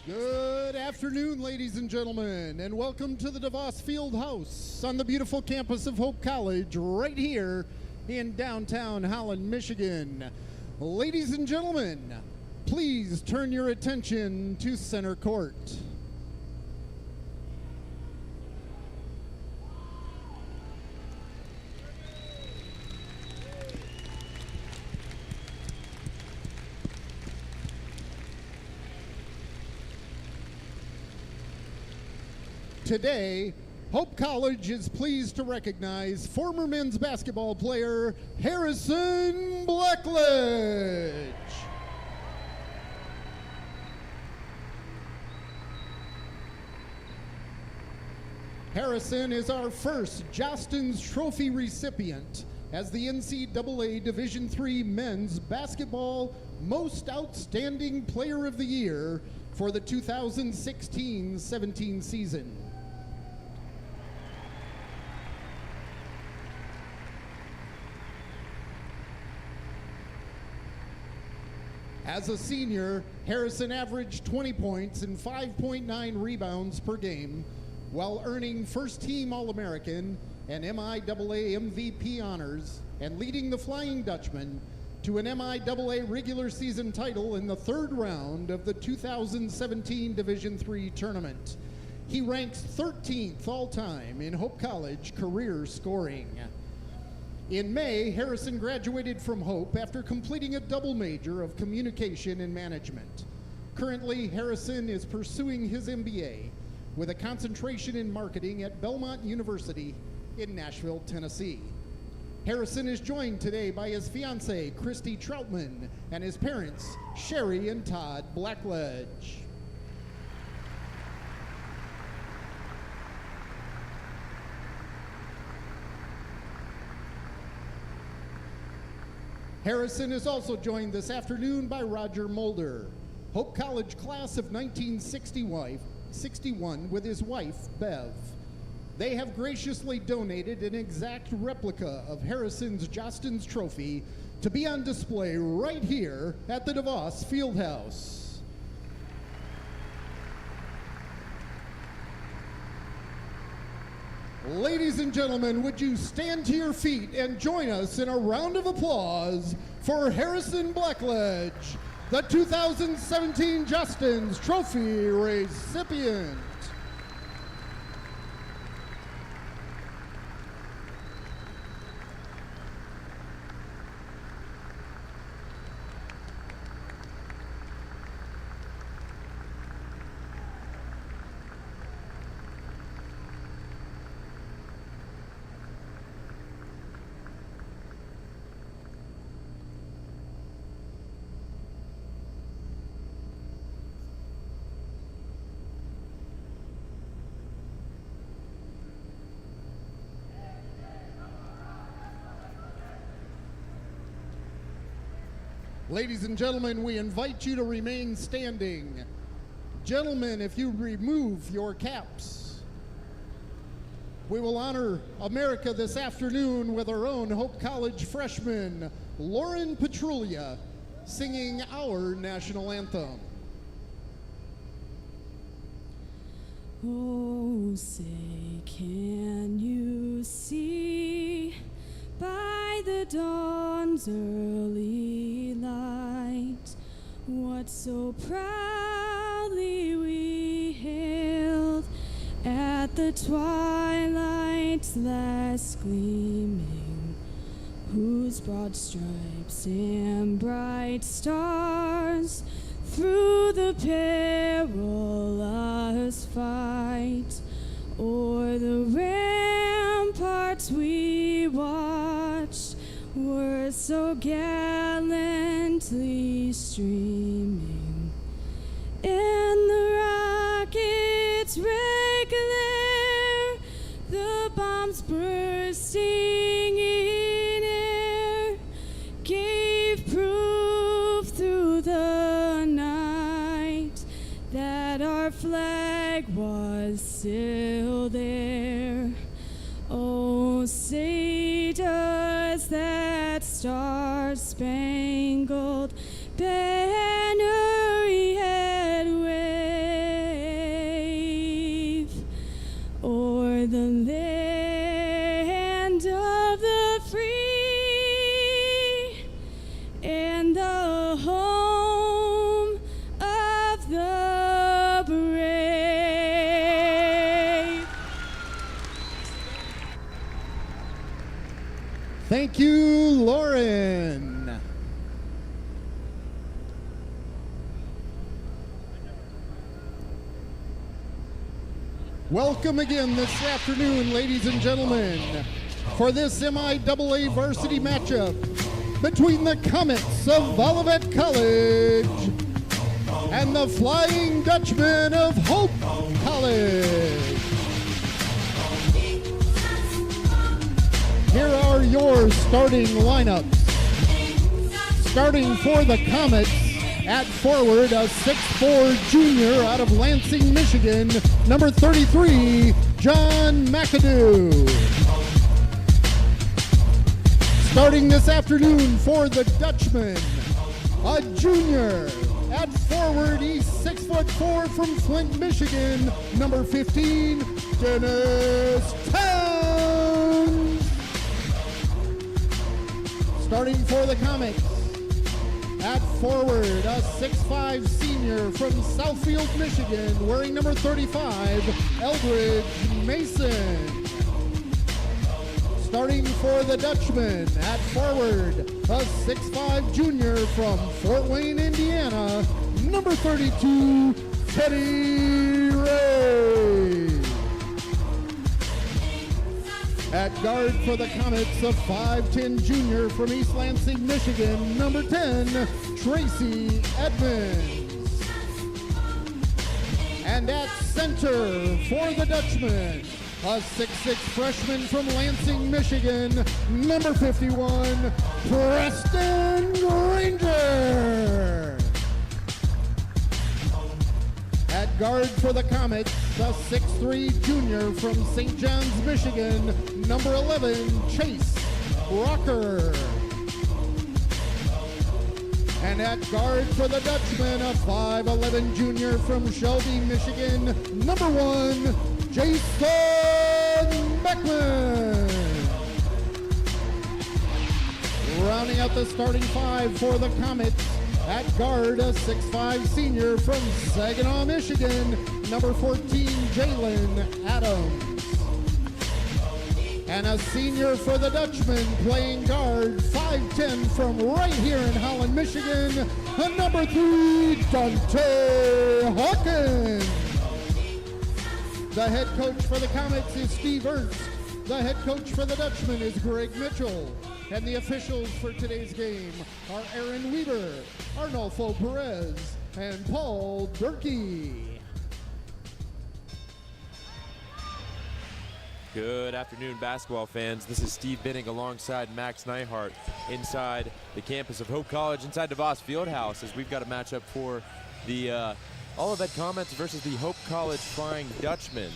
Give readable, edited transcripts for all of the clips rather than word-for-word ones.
Good afternoon, ladies and gentlemen, and welcome to the DeVos Field House on the beautiful campus of Hope College right here in downtown Holland, Michigan. Ladies and gentlemen, please turn your attention to center court. Today, Hope College is pleased to recognize former men's basketball player Harrison Blackledge. Harrison is our first Jostens Trophy recipient as the NCAA Division III Men's Basketball Most Outstanding Player of the Year for the 2016-17 season. As a senior, Harrison averaged 20 points and 5.9 rebounds per game, while earning first-team All-American and MIAA MVP honors and leading the Flying Dutchman to an MIAA regular season title in the third round of the 2017 Division III tournament. He ranks 13th all-time in Hope College career scoring. In May, Harrison graduated from Hope after completing a double major of communication and management. Currently, Harrison is pursuing his MBA with a concentration in marketing at Belmont University in Nashville, Tennessee. Harrison is joined today by his fiancée, Christy Troutman, and his parents, Sherry and Todd Blackledge. Harrison is also joined this afternoon by Roger Mulder, Hope College class of 1961 with his wife, Bev. They have graciously donated an exact replica of Harrison's Jostens Trophy to be on display right here at the DeVos Fieldhouse. Ladies and gentlemen, would you stand to your feet and join us in a round of applause for Harrison Blackledge, the 2017 Jostens Trophy recipient. Ladies and gentlemen, we invite you to remain standing. Gentlemen, if you remove your caps. We will honor America this afternoon with our own Hope College freshman, Lauren Petrulia, singing our national anthem. Oh, say, can you see by the dawn's early light what so proudly we hailed at the twilight's last gleaming, whose broad stripes and bright stars through the perilous fight o'er the ramparts we watched were so gallantly streaming, and the rockets' red glare, the bombs bursting in air, gave proof through the night that our flag was still there. Oh, say does that star-spangled banner yet wave Thank you, Lauren. Welcome again this afternoon, ladies and gentlemen, for this MIAA varsity matchup between the Comets of Olivet College and the Flying Dutchmen of Hope College. Here are your starting lineups. Starting for the Comets at forward, a 6'4" junior out of Lansing, Michigan, number 33, John McAdoo. Starting this afternoon for the Dutchmen, a junior at forward, he's 6'4" from Flint, Michigan, number 15, Dennis Towns. Starting for the Comets, at forward, a 6'5" senior from Southfield, Michigan, wearing number 35, Eldridge Mason. Starting for the Dutchmen, at forward, a 6'5" junior from Fort Wayne, Indiana, number 32, Teddy Ray. At guard for the Comets, a 5'10" junior from East Lansing, Michigan, number 10, Tracy Edmonds. And at center for the Dutchmen, a 6'6" freshman from Lansing, Michigan, number 51, Preston Granger. At guard for the Comets, a 6'3" junior from St. John's, Michigan, number 11, Chase Brocker. And at guard for the Dutchmen, a 5'11" junior from Shelby, Michigan, number 1, Jason Beckman. Rounding out the starting five for the Comets, at guard, a 6'5" senior from Saginaw, Michigan, number 14, Jalen Adams. And a senior for the Dutchmen playing guard, 5'10" from right here in Holland, Michigan, number 3, Dante Hawkins. The head coach for the Comets is Steve Ernst. The head coach for the Dutchmen is Greg Mitchell. And the officials for today's game are Aaron Weaver, Arnolfo Perez, and Paul Durkee. Good afternoon, basketball fans. This is Steve Binning alongside Max Neihart inside the campus of Hope College, inside DeVos Fieldhouse, as we've got a matchup for the Olivet Comets versus the Hope College Flying Dutchmen.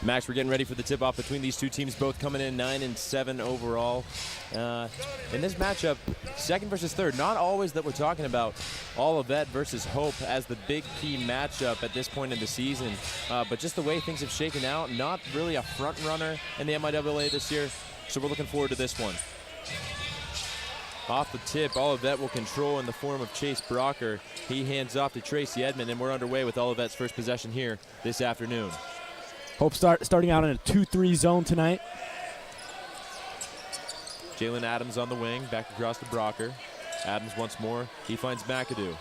Max, we're getting ready for the tip-off between these two teams, both coming in 9-7 overall. In this matchup, second versus third, not always that we're talking about Olivet versus Hope as the big key matchup at this point in the season, but just the way things have shaken out, not really a front runner in the MIAA this year, so we're looking forward to this one. Off the tip, Olivet will control in the form of Chase Brocker. He hands off to Tracy Edmond, and we're underway with Olivet's first possession here this afternoon. Hope starting out in a 2-3 zone tonight. Jalen Adams on the wing, back across to Brocker. Adams once more, he finds McAdoo.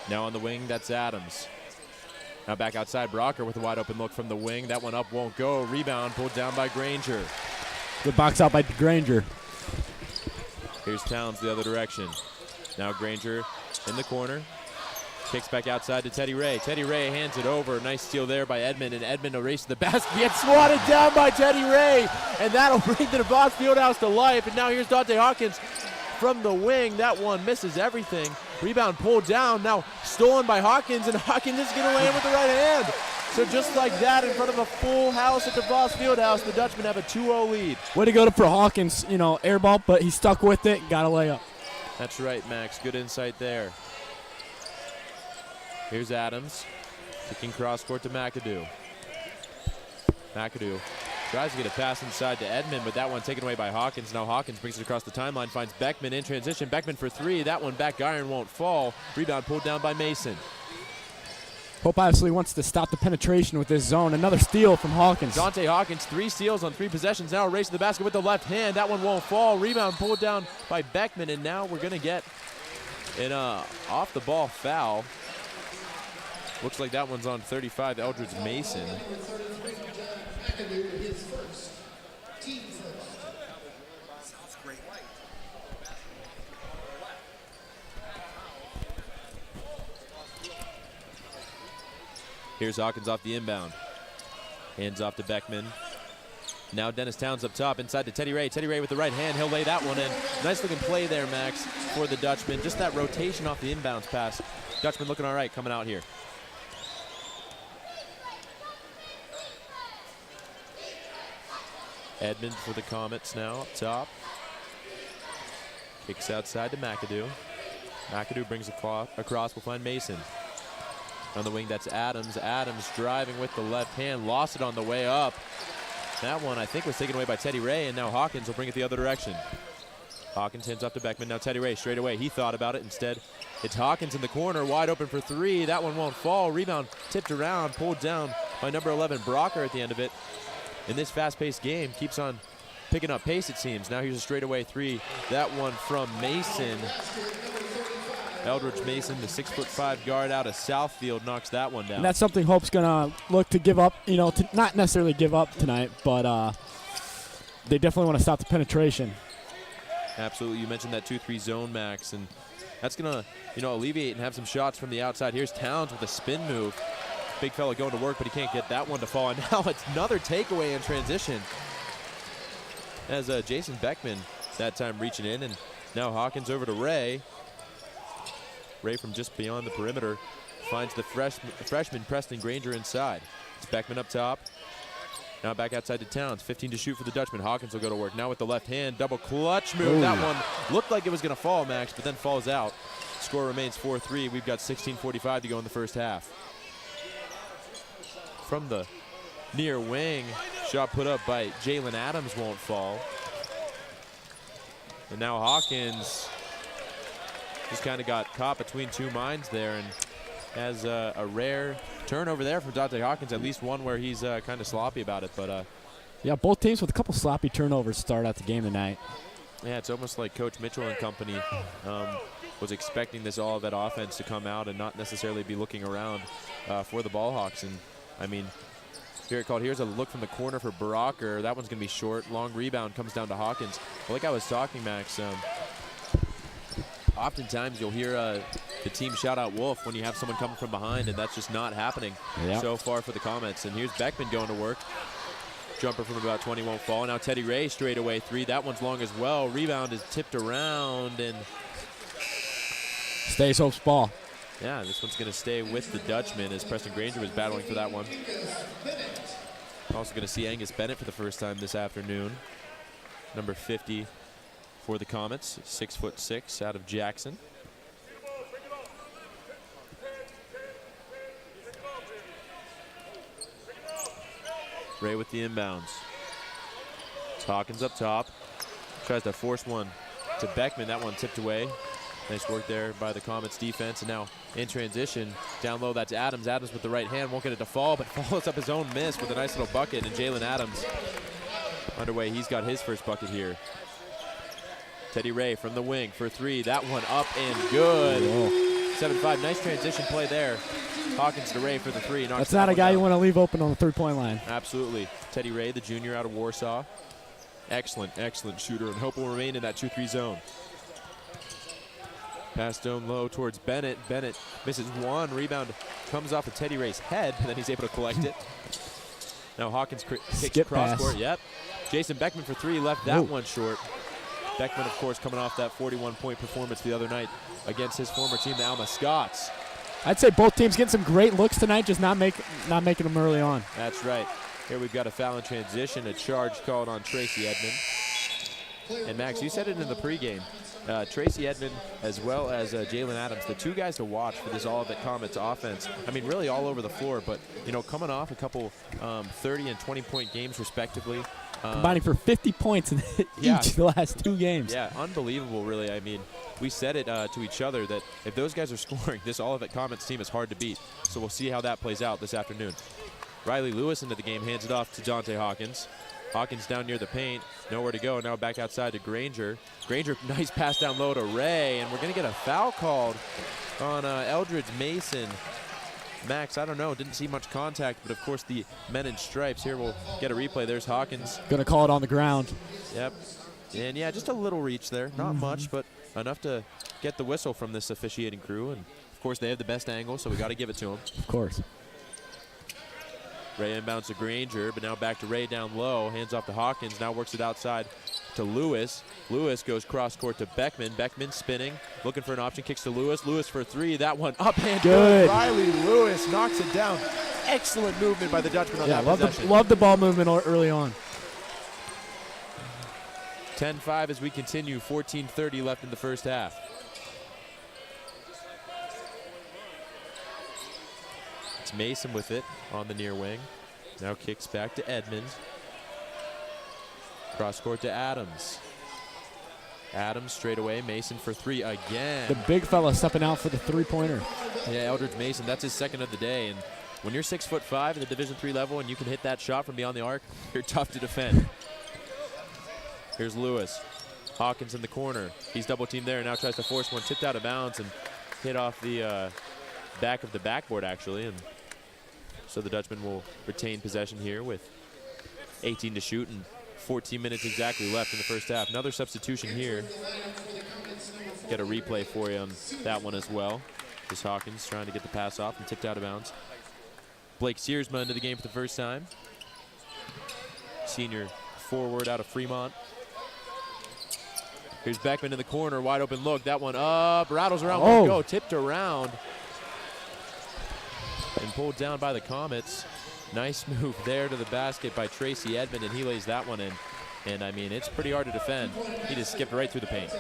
Now on the wing, that's Adams. Now back outside, Brocker with a wide open look from the wing. That one up won't go. Rebound pulled down by Granger. Good box out by Granger. Here's Towns the other direction. Now Granger in the corner. Kicks back outside to Teddy Ray. Teddy Ray hands it over. Nice steal there by Edmond, and Edmond erases the basket. Gets swatted down by Teddy Ray, and that'll bring the DeVos Fieldhouse to life. And now here's Dante Hawkins from the wing. That one misses everything. Rebound pulled down, now stolen by Hawkins, and Hawkins is going to land with the right hand. So just like that, in front of a full house at the DeVos Fieldhouse, the Dutchmen have a 2-0 lead. Way to go for Hawkins, air ball, but he stuck with it, got a layup. That's right, Max. Good insight there. Here's Adams. Kicking cross court to McAdoo. McAdoo tries to get a pass inside to Edmond, but that one taken away by Hawkins. Now Hawkins brings it across the timeline, finds Beckman in transition. Beckman for three. That one back iron won't fall. Rebound pulled down by Mason. Hope obviously wants to stop the penetration with this zone. Another steal from Hawkins. Dante Hawkins, 3 steals on 3 possessions. Now a race to the basket with the left hand. That one won't fall. Rebound pulled down by Beckman, and now we're going to get an off-the-ball foul. Looks like that one's on 35, Eldridge Mason. Here's Hawkins off the inbound. Hands off to Beckman. Now Dennis Towns up top, inside to Teddy Ray. Teddy Ray with the right hand, he'll lay that one in. Nice looking play there, Max, for the Dutchman. Just that rotation off the inbounds pass. Dutchman looking all right coming out here. Edmond for the Comets now up top. Kicks outside to McAdoo. McAdoo brings across, we'll find Mason. On the wing, that's Adams. Adams driving with the left hand, lost it on the way up. That one, I think, was taken away by Teddy Ray, and now Hawkins will bring it the other direction. Hawkins hands off to Beckman. Now Teddy Ray straight away. He thought about it. Instead, it's Hawkins in the corner, wide open for three. That one won't fall. Rebound tipped around, pulled down by number 11, Brocker at the end of it. In this fast-paced game, keeps on picking up pace, it seems. Now here's a straightaway three. That one from Mason. Eldridge Mason, the 6'5" guard out of Southfield, knocks that one down. And that's something Hope's going to look to give up, you know, to not necessarily give up tonight, but they definitely want to stop the penetration. Absolutely. You mentioned that 2-3 zone, Max, and that's going to, you know, alleviate and have some shots from the outside. Here's Towns with a spin move. Big fella going to work, but he can't get that one to fall. And now it's another takeaway in transition as Jason Beckman that time reaching in, and now Hawkins over to Ray. Ray from just beyond the perimeter finds the freshman Preston Granger inside. It's Beckman up top. Now back outside to Towns. 15 to shoot for the Dutchman. Hawkins will go to work. Now with the left hand. Double clutch move. Ooh. That one looked like it was going to fall, Max, but then falls out. Score remains 4-3. We've got 16:45 to go in the first half. From the near wing, shot put up by Jalen Adams won't fall. And now Hawkins just kind of got caught between two minds there and has a rare turnover there from Dante Hawkins, at least one where he's kind of sloppy about it. But yeah, both teams with a couple sloppy turnovers start out the game tonight. Yeah, it's almost like Coach Mitchell and company was expecting this Olivet offense to come out and not necessarily be looking around for the Ball Hawks. And I mean, here's a look from the corner for Brocker. That one's going to be short. Long rebound comes down to Hawkins. But like I was talking, Max, oftentimes you'll hear the team shout out Wolf when you have someone coming from behind, and that's just not happening so far for the Comets. And here's Beckman going to work. Jumper from about 20 won't fall. Now Teddy Ray straight away three. That one's long as well. Rebound is tipped around and stays Hope's ball. Yeah, this one's going to stay with the Dutchman as Preston Granger was battling for that one. Also going to see Angus Bennett for the first time this afternoon. Number 50 for the Comets, 6'6" out of Jackson. Ray with the inbounds. It's Hawkins up top. Tries to force one to Beckman. That one tipped away. Nice work there by the Comets defense. And now in transition, down low, that's Adams. Adams with the right hand, won't get it to fall, but follows up his own miss with a nice little bucket. And Jalen Adams underway. He's got his first bucket here. Teddy Ray from the wing for three. That one up and good. 7-5. Nice transition play there. Hawkins to Ray for the three. That's not a guy you want to leave open on the three-point line. Absolutely. Teddy Ray, the junior out of Warsaw. Excellent, excellent shooter, and Hope will remain in that 2-3 zone. Pass down low towards Bennett. Bennett misses one. Rebound comes off of Teddy Ray's head, and then he's able to collect it. Now Hawkins kicks cross court. Yep. Jason Beckman for three, left that one short. Beckman, of course, coming off that 41-point performance the other night against his former team, the Alma Scots. I'd say both teams getting some great looks tonight, just not making them early on. That's right. Here we've got a foul in transition, a charge called on Tracy Edmond. And Max, you said it in the pregame. Tracy Edmond as well as Jalen Adams, the two guys to watch for this Olivet Comets offense. I mean, really all over the floor, but, you know, coming off a couple 30 and 20-point games respectively. Combining for 50 points in each the last 2 games. Yeah, unbelievable, really. I mean, we said it to each other that if those guys are scoring, this Olivet Comets team is hard to beat. So we'll see how that plays out this afternoon. Riley Lewis into the game, hands it off to Dante Hawkins. Hawkins down near the paint, nowhere to go. Now back outside to Granger. Granger, nice pass down low to Ray, and we're going to get a foul called on Eldridge Mason. Max, I don't know, didn't see much contact, but of course the men in stripes. Here we'll get a replay. There's Hawkins. Gonna call it on the ground. Yep. And yeah, just a little reach there. Not much, but enough to get the whistle from this officiating crew. And of course they have the best angle, so we got to give it to them. Of course. Ray inbounds to Granger, but now back to Ray down low. Hands off to Hawkins, now works it outside to Lewis. Lewis goes cross court to Beckman. Beckman spinning, looking for an option, kicks to Lewis. Lewis for 3, that one up and good. Riley Lewis knocks it down. Excellent movement by the Dutchman on that possession. Love the ball movement early on. 10-5 as we continue, 14:30 left in the first half. It's Mason with it on the near wing. Now kicks back to Edmonds. Cross court to Adams. Adams straight away. Mason for 3 again. The big fella stepping out for the 3-pointer. Yeah, Eldridge Mason, that's his second of the day. And when you're 6'5" at the Division III level and you can hit that shot from beyond the arc, you're tough to defend. Here's Lewis. Hawkins in the corner. He's double teamed there and now tries to force one. Tipped out of bounds and hit off the back of the backboard, actually. And so the Dutchman will retain possession here with 18 to shoot and 14 minutes exactly left in the first half. Another substitution here. Get a replay for you on that one as well. Just Hawkins trying to get the pass off and tipped out of bounds. Blake Searsma into the game for the first time. Senior forward out of Fremont. Here's Beckman in the corner, wide open look. That one up, rattles around, won't go, tipped around. And pulled down by the Comets. Nice move there to the basket by Tracy Edmond, and he lays that one in. And I mean, it's pretty hard to defend. He just skipped right through the paint.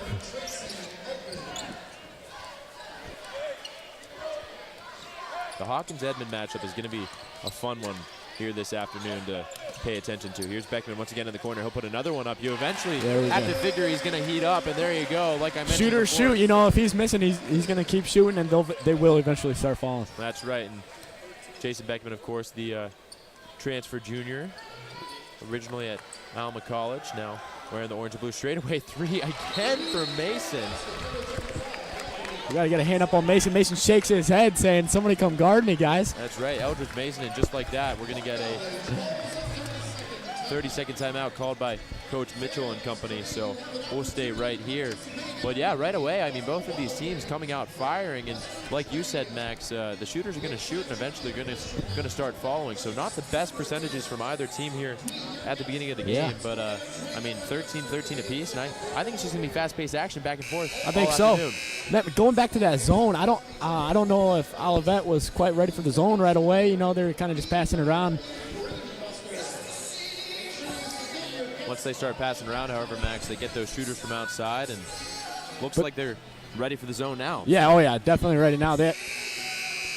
The Hawkins-Edmond matchup is going to be a fun one here this afternoon to pay attention to. Here's Beckman once again in the corner. He'll put another one up. You eventually have to figure he's going to heat up, and there you go. Like I mentioned Shooters before. shoot. You know, if he's missing, he's going to keep shooting, and they will eventually start falling. That's right. And Jason Beckman, of course, the transfer junior, originally at Alma College, now wearing the orange and blue. Straightaway 3 again for Mason. We got to get a hand up on Mason. Mason shakes his head saying, somebody come guard me, guys. That's right, Eldridge Mason, and just like that, we're going to get a 30-second timeout called by Coach Mitchell and company, so we'll stay right here. But yeah, right away, I mean, both of these teams coming out firing, and like you said, Max, the shooters are going to shoot and eventually going to start following. So not the best percentages from either team here at the beginning of the game, but I mean, 13-13 apiece, and I think it's just going to be fast-paced action back and forth. I think so. Going back to that zone, I don't know if Olivet was quite ready for the zone right away. You know, they're kind of just passing it around. Once they start passing around, however, Max, they get those shooters from outside, and looks like they're ready for the zone now. Yeah, oh yeah, definitely ready now. They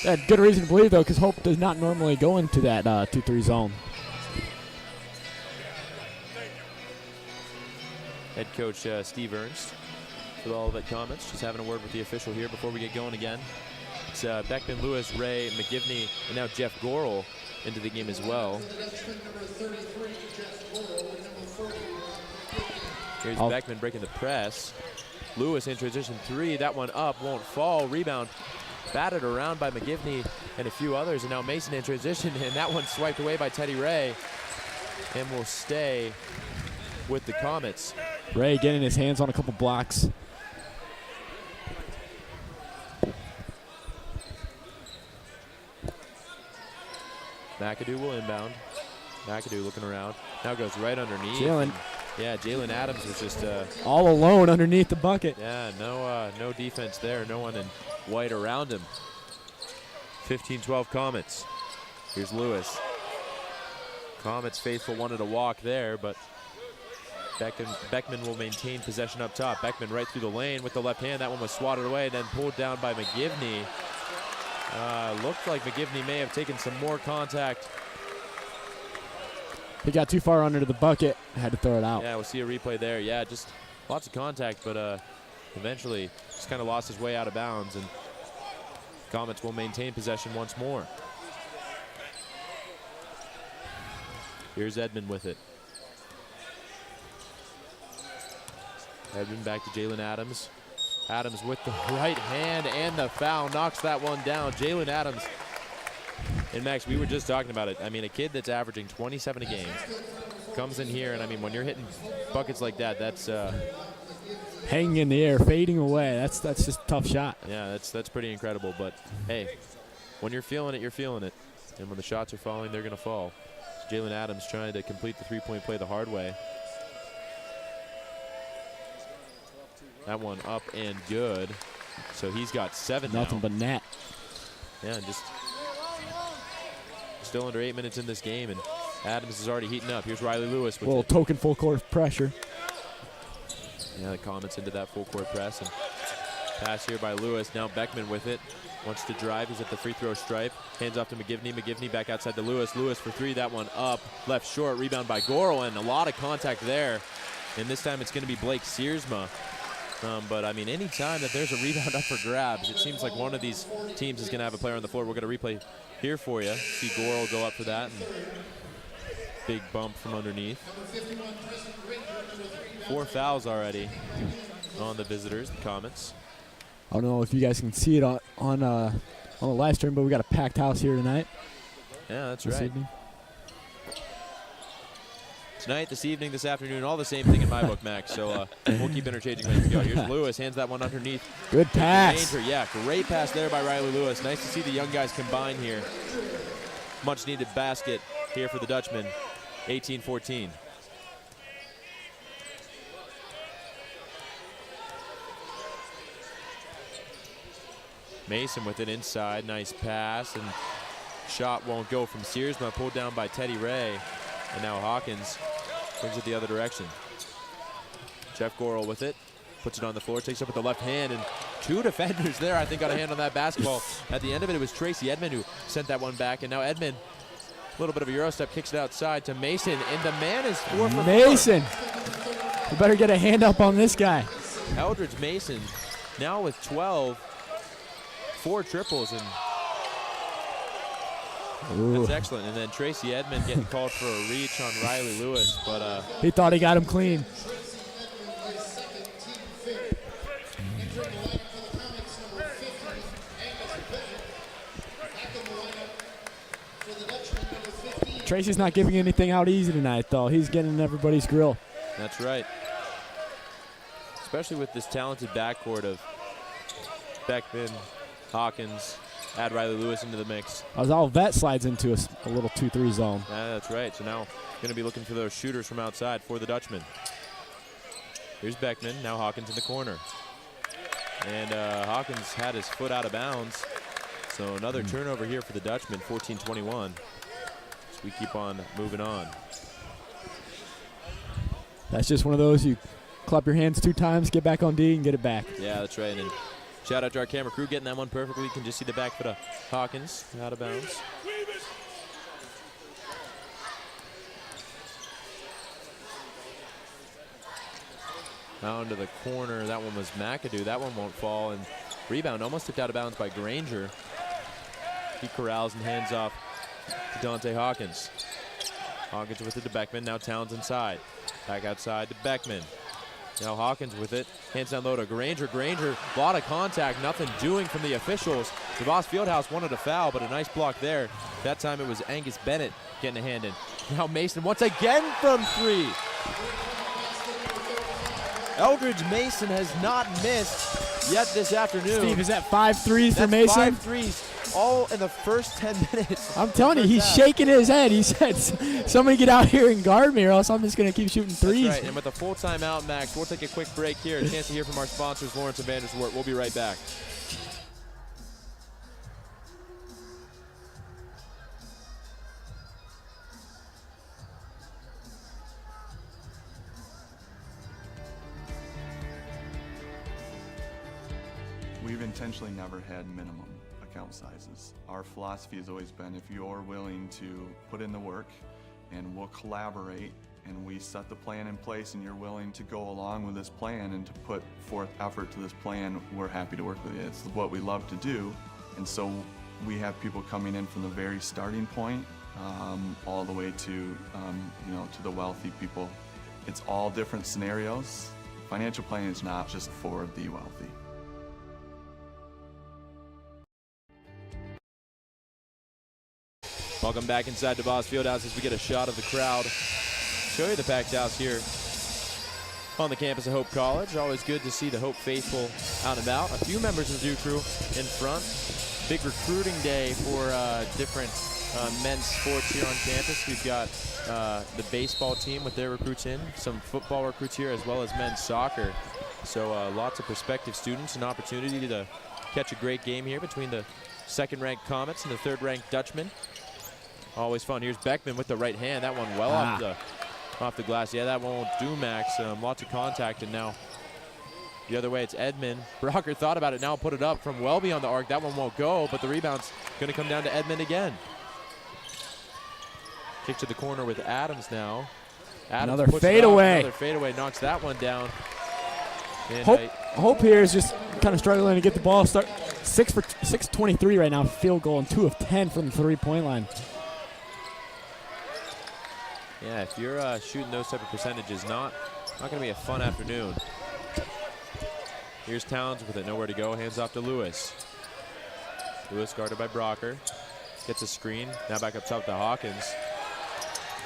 had good reason to believe, though, because Hope does not normally go into that 2-3 zone. Head coach Steve Ernst with all of that comments. Just having a word with the official here before we get going again. It's Beckman, Lewis, Ray, McGivney, and now Jeff Gorel into the game as well. Here's Beckman breaking the press. Lewis in transition 3. That one up, won't fall. Rebound batted around by McGivney and a few others. And now Mason in transition, and that one swiped away by Teddy Ray. And will stay with the Comets. Ray getting his hands on a couple blocks. McAdoo will inbound. McAdoo looking around. Now goes right underneath. Jalen Adams was just all alone underneath the bucket. Yeah, no defense there. No one in white around him. 15-12 Comets. Here's Lewis. Comets faithful wanted to walk there, but Beckman will maintain possession up top. Beckman right through the lane with the left hand. That one was swatted away, then pulled down by McGivney. Looked like McGivney may have taken some more contact. He got too far under the bucket. Had to throw it out. Yeah, we'll see a replay there. Yeah, just lots of contact, but eventually just kind of lost his way out of bounds, and Comets will maintain possession once more. Here's Edmond with it. Edmond back to Jalen Adams. Adams with the right hand and the foul, knocks that one down. Jalen Adams. And Max, we were just talking about it. I mean, a kid that's averaging 27 a game comes in here, and I mean, when you're hitting buckets like that, that's hanging in the air, fading away. That's just a tough shot. Yeah, that's pretty incredible. But hey, when you're feeling it, you're feeling it. And when the shots are falling, they're going to fall. So Jalen Adams trying to complete the three-point play the hard way. That one up and good. So he's got 7 Nothing now. but net. Yeah, just still under 8 minutes in this game, and Adams is already heating up. Here's Riley Lewis with a little token full court pressure. Yeah, the Comets into that full court press, and pass here by Lewis. Now Beckman with it. Wants to drive. He's at the free throw stripe. Hands off to McGivney. McGivney back outside to Lewis. Lewis for 3. That one up. Left short. Rebound by Gorel, and a lot of contact there. And this time it's going to be Blake Searsma. But, I mean, any time that there's a rebound up for grabs, it seems like one of these teams is going to have a player on the floor. We're going to replay here for you. See Gorel go up for that. And big bump from underneath. 4 fouls already on the visitors, the Comets. I don't know if you guys can see it on the live stream, but we got a packed house here tonight. Yeah, that's this right. Evening. Tonight, this evening, this afternoon, all the same thing in my book, Max. So we'll keep interchanging as we go. Here's Lewis, hands that one underneath. Good pass. Danger. Yeah, great pass there by Riley Lewis. Nice to see the young guys combine here. Much needed basket here for the Dutchman. 18-14. Mason with it inside, nice pass, and shot won't go from Searsma, pulled down by Teddy Ray, and now Hawkins brings it the other direction. Jeff Gorel with it, puts it on the floor, takes up with the left hand, and 2 defenders there, I think, got a hand on that basketball. At the end of it, it was Tracy Edmond who sent that one back, and now Edmond, a little bit of a Euro step, kicks it outside to Mason, and the man is 4 for 4. Mason, you better get a hand up on this guy. Eldridge Mason now with 12. 4 triples, and that's excellent. And then Tracy Edmond getting called for a reach on Riley Lewis, but he thought he got him clean. Tracy's not giving anything out easy tonight, though. He's getting in everybody's grill. That's right. Especially with this talented backcourt of Beckman, Hawkins, add Riley Lewis into the mix. As Olivet slides into a little 2-3 zone. Yeah, that's right. So now going to be looking for those shooters from outside for the Dutchman. Here's Beckman, now Hawkins in the corner. And Hawkins had his foot out of bounds. So another turnover here for the Dutchman, 14-21. So we keep on moving on. That's just one of those, you clap your hands 2 times, get back on D, and get it back. Yeah, that's right. And shout out to our camera crew getting that one perfectly. You can just see the back foot of Hawkins out of bounds. Down to the corner. That one was McAdoo. That one won't fall. And rebound almost tipped out of bounds by Granger. He corrals and hands off to Dante Hawkins. Hawkins with it to Beckman. Now Towns inside. Back outside to Beckman. Now Hawkins with it. Hands down low to Granger. Granger, a lot of contact. Nothing doing from the officials. DeVos Fieldhouse wanted a foul, but a nice block there. That time it was Angus Bennett getting a hand in. Now Mason once again from 3. Eldridge Mason has not missed yet this afternoon. Steve, is that 5 threes for That's Mason? 5 threes, all in the first 10 minutes. I'm telling you, he's shaking his head. He said, somebody get out here and guard me or else I'm just going to keep shooting threes. That's right, and with a full timeout, Max, we'll take a quick break here. A chance to hear from our sponsors, Lawrence and Vanderswart. We'll be right back. intentionally never had minimum account sizes. Our philosophy has always been, if you're willing to put in the work and we'll collaborate and we set the plan in place and you're willing to go along with this plan and to put forth effort to this plan, we're happy to work with you. It's what we love to do. And so we have people coming in from the very starting point all the way to, to the wealthy people. It's all different scenarios. Financial planning is not just for the wealthy. Welcome back inside DeVos Fieldhouse as we get a shot of the crowd. Show you the packed house here on the campus of Hope College. Always good to see the Hope faithful out and about. A few members of the Dew Crew in front. Big recruiting day for different men's sports here on campus. We've got the baseball team with their recruits in, some football recruits here, as well as men's soccer. So lots of prospective students, an opportunity to catch a great game here between the second-ranked Comets and the third-ranked Dutchmen. Always fun. Here's Beckman with the right hand. That one well off the glass. Yeah, that one won't do, Max. Lots of contact, and now the other way, it's Edmond. Brocker thought about it, now put it up from well beyond the arc. That one won't go, but the rebound's going to come down to Edmond again. Kick to the corner with Adams now. Adams another fadeaway. Another fadeaway, knocks that one down. And Hope here is just kind of struggling to get the ball. 6 for 623 right now, field goal, and 2 of 10 from the three-point line. Yeah, if you're shooting those type of percentages, not going to be a fun afternoon. Here's Towns with it, nowhere to go, hands off to Lewis. Lewis guarded by Brocker. Gets a screen, now back up top to Hawkins.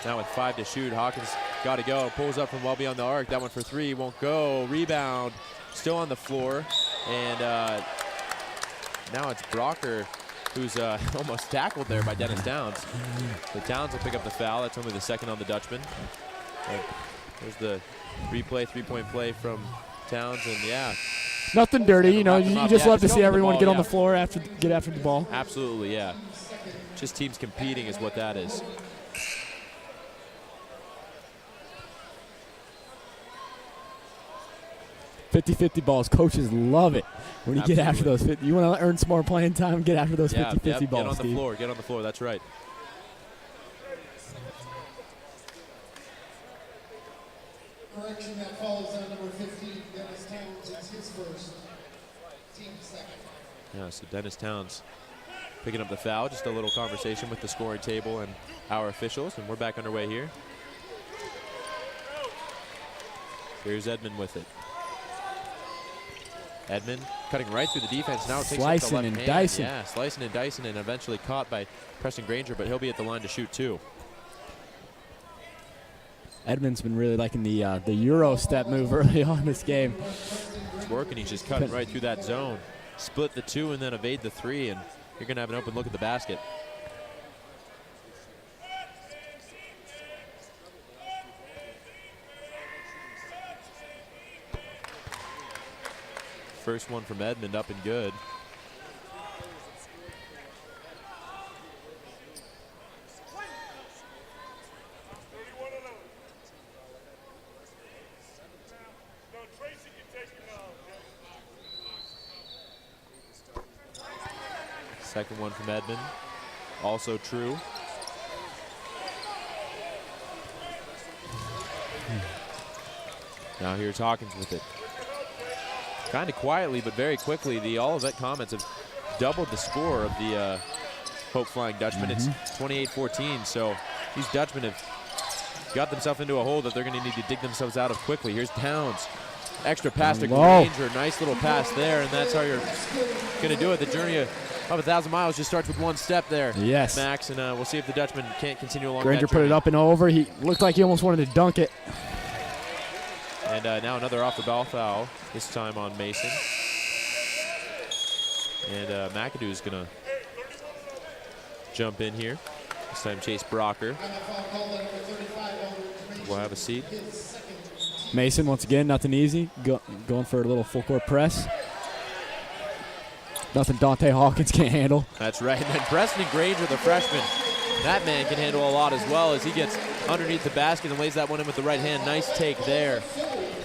Now with 5 to shoot, Hawkins got to go, pulls up from well beyond the arc. That one for 3, won't go. Rebound, still on the floor. And now it's Brocker who's almost tackled there by Dennis Towns. So Towns will pick up the foul. That's only the second on the Dutchman. There's the replay, three-point play from Towns, and yeah. Nothing dirty, you just love to see everyone get on the floor get after the ball. Absolutely, yeah. Just teams competing is what that is. .50 balls. Coaches love it when you get after those 50. You want to earn some more playing time, get after those 50-50 balls, Get on the floor, that's right. Correction, that falls on number 15, Dennis Towns. It's his first, team second. Yeah, so Dennis Towns picking up the foul. Just a little conversation with the scoring table and our officials, and we're back underway here. Here's Edmond with it. Edmond cutting right through the defense. Now takes slicing up the left and hand. dicing. Yeah, slicing and dicing, and eventually caught by Preston Granger, but he'll be at the line to shoot too. Edmond's been really liking the Euro step move early on in this game. It's working. He's just cutting right through that zone. Split the 2 and then evade the 3, and you're going to have an open look at the basket. First one from Edmond, up and good. Second one from Edmond, also true. Now here's Hawkins with it. Kind of quietly, but very quickly, the Olivet Comets have doubled the score of the Hope Flying Dutchmen. It's 28-14, so these Dutchmen have got themselves into a hole that they're going to need to dig themselves out of quickly. Here's Towns. Extra pass to Granger. Nice little pass there, and that's how you're going to do it. The journey of 1,000 miles just starts with one step there, yes, Max, and we'll see if the Dutchman can't continue along Granger that journey. put it up and over. He looked like he almost wanted to dunk it. And now another off-the-ball foul, this time on Mason. And McAdoo's going to jump in here. This time Chase Brocker will have a seat. Mason, once again, nothing easy. Going for a little full-court press. Nothing Dante Hawkins can't handle. That's right. And then Preston Granger, the freshman, that man can handle a lot as well as he gets underneath the basket and lays that one in with the right hand. Nice take there.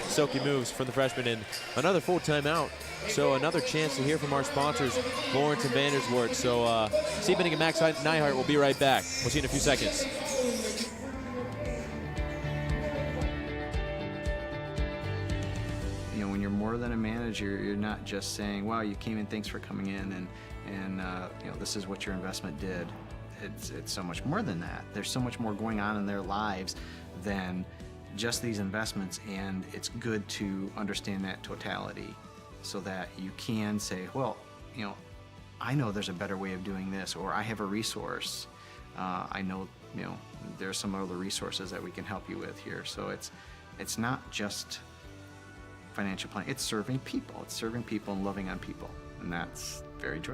Silky moves from the freshman, and another full timeout So another chance to hear from our sponsors, Lawrence and Vanderswart. So Steve Benning and Max Neihart will be right back. We'll see you in a few seconds. You know, when you're more than a manager, you're not just saying, wow, you came in, thanks for coming in, and you know, this is what your investment did. It's so much more than that. There's so much more going on in their lives than just these investments, and it's good to understand that totality so that you can say, well, you know, I know there's a better way of doing this, or I have a resource. I know, you know, there's some other resources that we can help you with here. So it's not just financial planning, it's serving people. It's serving people and loving on people, and that's very joyful.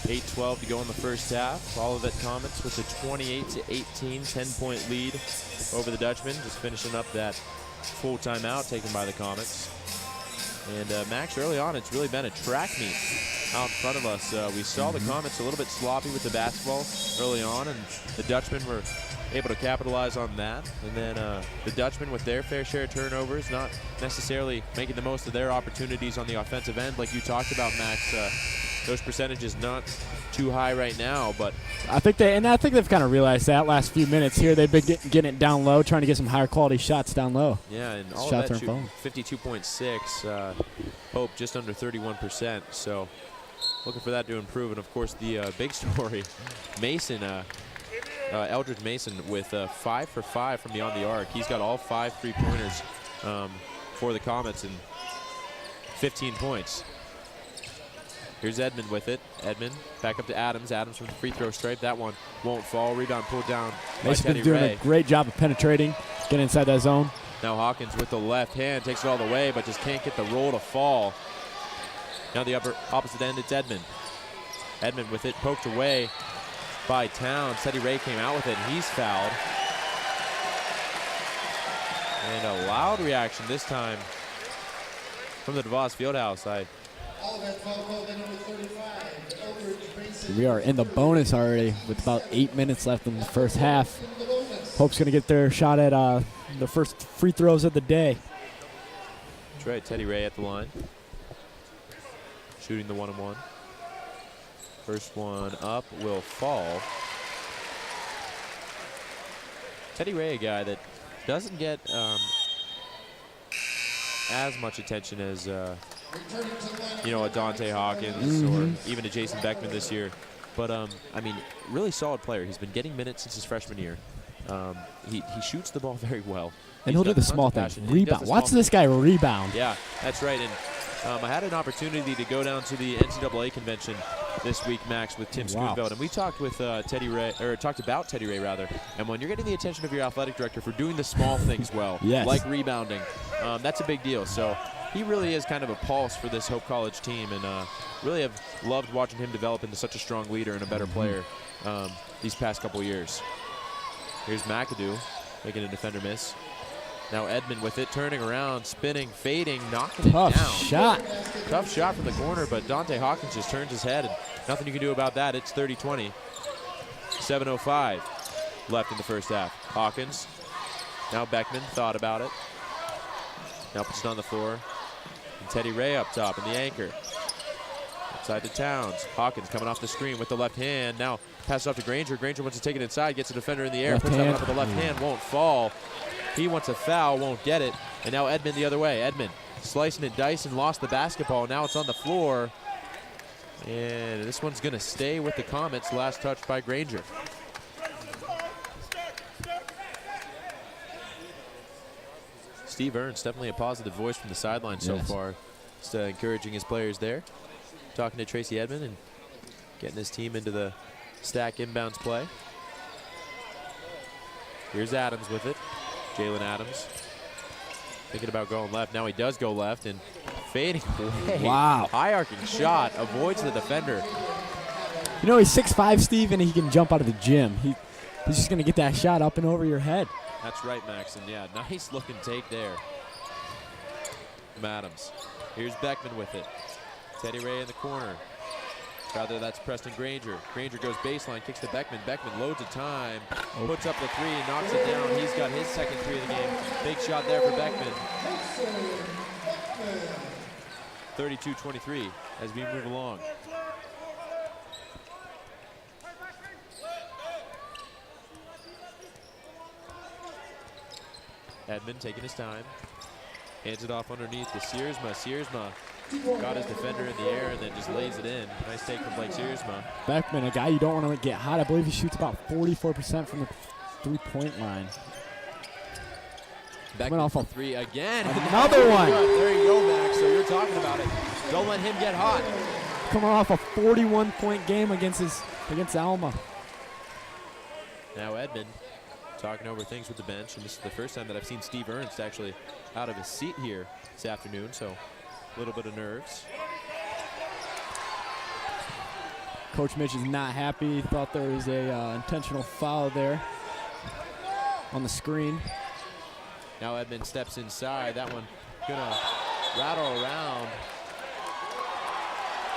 8:12 to go in the first half. Olivet Comets with a 28-18 10-point lead over the Dutchmen. Just finishing up that full timeout taken by the Comets. And Max, early on, it's really been a track meet out in front of us. We saw the Comets a little bit sloppy with the basketball early on, and the Dutchmen were able to capitalize on that. And then the Dutchmen, with their fair share of turnovers, not necessarily making the most of their opportunities on the offensive end, like you talked about, Max. Those percentages not too high right now, but I think they've kind of realized that last few minutes here. They've been getting it down low, trying to get some higher quality shots down low. Yeah, and all shots of that shoot 52.6. Hope just under 31%. So looking for that to improve. And of course, the big story, Mason, Eldridge Mason, with 5 for 5 from beyond the arc. He's got all 5 3-pointers for the Comets and 15 points. Here's Edmond with it. Edmond back up to Adams. Adams from the free throw stripe. That one won't fall. Rebound pulled down by Mason's Teddy been doing Ray. a great job of penetrating, getting inside that zone. Now Hawkins with the left hand takes it all the way, but just can't get the roll to fall. Now the opposite end, it's Edmond. Edmond with it poked away by Towns. Teddy Ray came out with it, and he's fouled. And a loud reaction this time from the DeVos Fieldhouse. We are in the bonus already with about 8 minutes left in the first half. Hope's going to get their shot at the first free throws of the day. That's right, Teddy Ray at the line. Shooting the 1-on-1. First one up will fall. Teddy Ray, a guy that doesn't get as much attention as you know, a Dante Hawkins or even a Jason Beckman this year. But, I mean, really solid player. He's been getting minutes since his freshman year. He shoots the ball very well. And he'll do the small things. Rebound. Watch this guy rebound. Yeah, that's right. And I had an opportunity to go down to the NCAA convention this week, Max, with Tim Schoonveld, and we talked with Teddy Ray, or talked about Teddy Ray rather. And when you're getting the attention of your athletic director for doing the small things well, like rebounding, that's a big deal. So he really is kind of a pulse for this Hope College team, and really have loved watching him develop into such a strong leader and a better player these past couple years. Here's McAdoo making a defender miss. Now Edmond with it, turning around, spinning, fading, knocking it down. Tough shot from the corner, but Dante Hawkins just turns his head, and nothing you can do about that. It's 30-20. 7:05 left in the first half. Hawkins, now Beckman thought about it. Now puts it on the floor. And Teddy Ray up top, and the anchor. Outside to Towns. Hawkins coming off the screen with the left hand. Now passes off to Granger. Granger wants to take it inside, gets a defender in the air. Puts that one up with the left hand, won't fall. He wants a foul, won't get it. And now Edmond the other way. Edmond slicing and dicing, lost the basketball. Now it's on the floor. And this one's going to stay with the Comets. Last touch by Granger. Steve Ernst, definitely a positive voice from the sideline so far. Just encouraging his players there. Talking to Tracy Edmond and getting his team into the stack inbounds play. Here's Adams with it. Jalen Adams thinking about going left. Now he does go left and fading away. Wow. High arcing shot, avoids the defender. You know, he's 6'5", Steve, and he can jump out of the gym. He's just going to get that shot up and over your head. That's right, Max. And yeah, nice looking take there from Adams. Here's Beckman with it. Teddy Ray in the corner. Rather, that's Preston Granger. Granger goes baseline, kicks to Beckman. Beckman loads of time, puts up the three, knocks it down. He's got his second three of the game. Big shot there for Beckman. 32-23 as we move along. Edmond taking his time. Hands it off underneath to Siersma. Siersma got his defender in the air and then just lays it in. Nice take from Blake Siersma. Beckman, a guy you don't want to get hot. I believe he shoots about 44% from the three-point line. Beckman off a three again. Another one. There you go, Max. So you're talking about it. Don't let him get hot. Coming off a 41-point game against Alma. Now Edmond talking over things with the bench, and this is the first time that I've seen Steve Ernst actually out of his seat here this afternoon, so a little bit of nerves. Coach Mitch is not happy. He thought there was a intentional foul there on the screen. Now Edmond steps inside. That one gonna rattle around.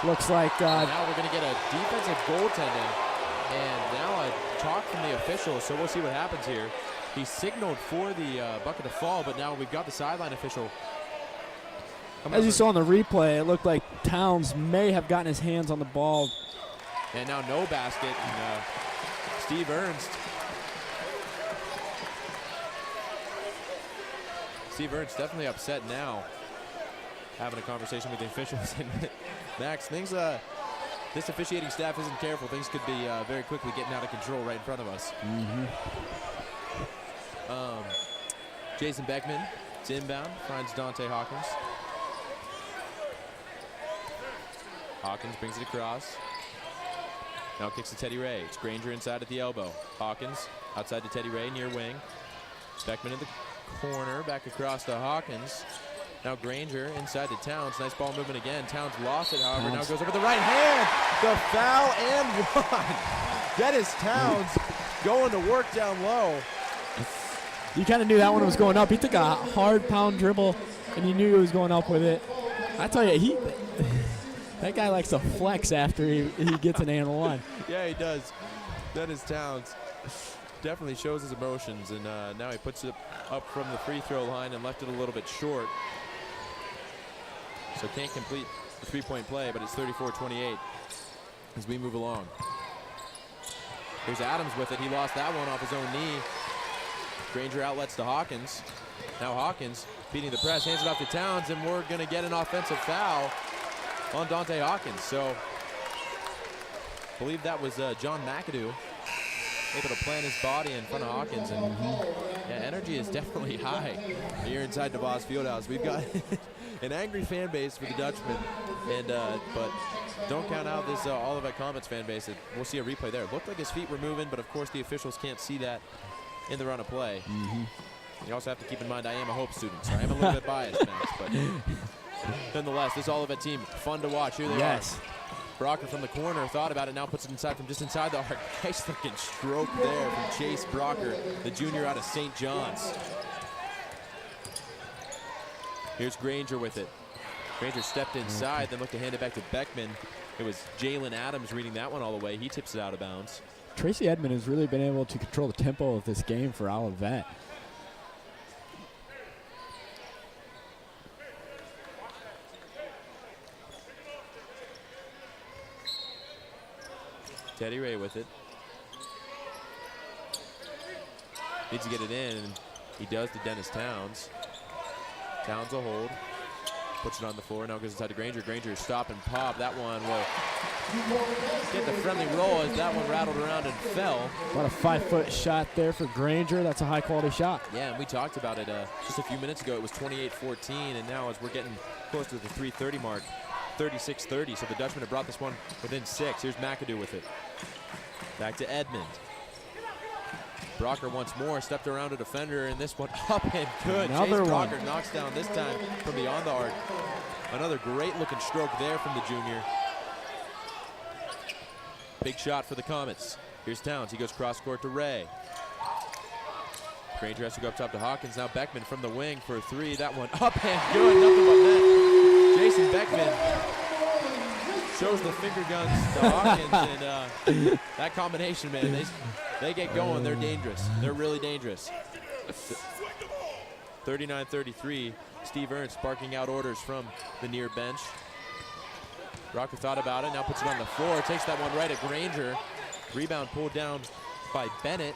Looks like now we're gonna get a defensive goaltending. And now a talk from the official, so we'll see what happens here. He signaled for the bucket to fall, but now we've got the sideline official. As you saw in the replay, it looked like Towns may have gotten his hands on the ball. And now no basket, and Steve Ernst. Steve Ernst definitely upset now, having a conversation with the officials. And Max, things this officiating staff isn't careful. Things could be very quickly getting out of control right in front of us. Jason Beckman, it's inbound, finds Dante Hawkins. Hawkins brings it across. Now kicks to Teddy Ray. It's Granger inside at the elbow. Hawkins outside to Teddy Ray, near wing. Beckman in the corner, back across to Hawkins. Now Granger inside to Towns. Nice ball movement again. Towns lost it, however. Now goes over the right hand. The foul and one. Dennis Towns going to work down low. You kind of knew that one was going up. He took a hard pound dribble, and you knew he was going up with it. I tell you, that guy likes to flex after he gets an and one. Yeah, he does. Dennis Towns definitely shows his emotions, and now he puts it up from the free throw line and left it a little bit short. So can't complete the three-point play, but it's 34-28 as we move along. Here's Adams with it. He lost that one off his own knee. Granger outlets to Hawkins. Now Hawkins beating the press, hands it off to Towns, and we're going to get an offensive foul on Dante Hawkins. So I believe that was John McAdoo able to plant his body in front of Hawkins. And yeah, energy is definitely high here inside DeVos Fieldhouse. We've got an angry fan base for the Dutchman, and but don't count out this Olivet Comets fan base. We'll see a replay there. It looked like his feet were moving, but of course the officials can't see that in the run of play. You also have to keep in mind I am a Hope student, so I am a little bit biased, Max, but nonetheless, this Olivet team, fun to watch. Here they are. Brocker from the corner thought about it, now puts it inside from just inside the arc. Nice looking stroke there from Chase Brocker, the junior out of St. John's. Here's Granger with it. Granger stepped inside, then looked to hand it back to Beckman. It was Jalen Adams reading that one all the way. He tips it out of bounds. Tracy Edmond has really been able to control the tempo of this game for Olivet. Teddy Ray with it. Needs to get it in, and he does to Dennis Towns. Towns a hold. Puts it on the floor, now goes inside to Granger. Granger stop and pop. That one will get the friendly roll as that one rattled around and fell. What a 5-foot shot there for Granger. That's a high-quality shot. Yeah, and we talked about it just a few minutes ago. It was 28-14, and now as we're getting close to the 3:30 mark, 36-30. So the Dutchman have brought this one within 6. Here's McAdoo with it. Back to Edmond. Brocker once more stepped around a defender, and this one up and good. Another Chase Brocker one. knocks down this time from beyond the arc. Another great looking stroke there from the junior. Big shot for the Comets. Here's Towns. He goes cross court to Ray. Granger has to go up top to Hawkins. Now Beckman from the wing for a 3. That one up and good. Nothing but net. Jason Beckman shows the finger guns to Hawkins, and that combination, man, they get going. They're dangerous. They're really dangerous. 39-33. Steve Ernst barking out orders from the near bench. Rocker thought about it, now puts it on the floor, takes that one right at Granger. Rebound pulled down by Bennett.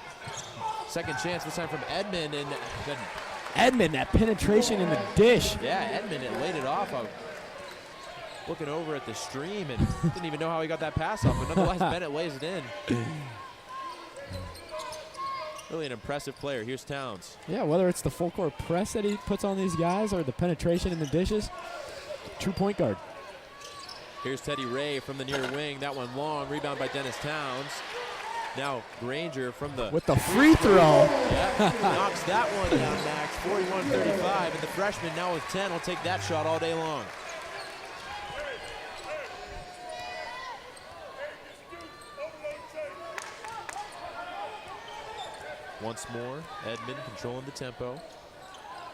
Second chance, this time from Edmond, and then Edmond, that penetration in the dish. yeah, Edmond laid it off. Looking over at the stream and didn't even know how he got that pass off, but nonetheless, Bennett lays it in. Really an impressive player. Here's Towns. Yeah, whether it's the full court press that he puts on these guys or the penetration in the dishes, true point guard. Here's Teddy Ray from the near wing. That one long. Rebound by Dennis Towns. Now Granger from the with the free throw. Yeah, knocks that one down, Max. 41-35, and the freshman now with 10 will take that shot all day long. Once more, Edmond controlling the tempo.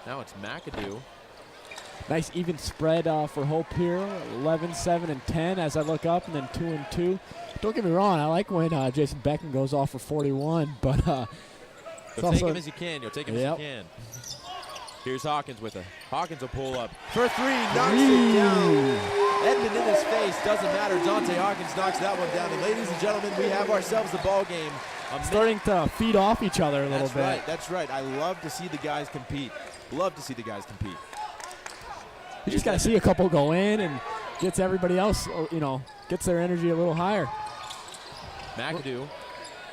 Now it's McAdoo. Nice even spread for Hope here. 11, 7, and 10 as I look up, and then 2 and 2. Don't get me wrong, I like when Jason Beckman goes off for 41, but you'll take him as you can. You'll take him as you can. Here's Hawkins with it. Hawkins will pull up for three, knocks it down. Edmond in his face, doesn't matter. Dante Hawkins knocks that one down. And ladies and gentlemen, we have ourselves the ball game. Starting to feed off each other a little bit. That's right, that's right. I love to see the guys compete. Love to see the guys compete. You just got to see a couple go in and gets everybody else, gets their energy a little higher. McAdoo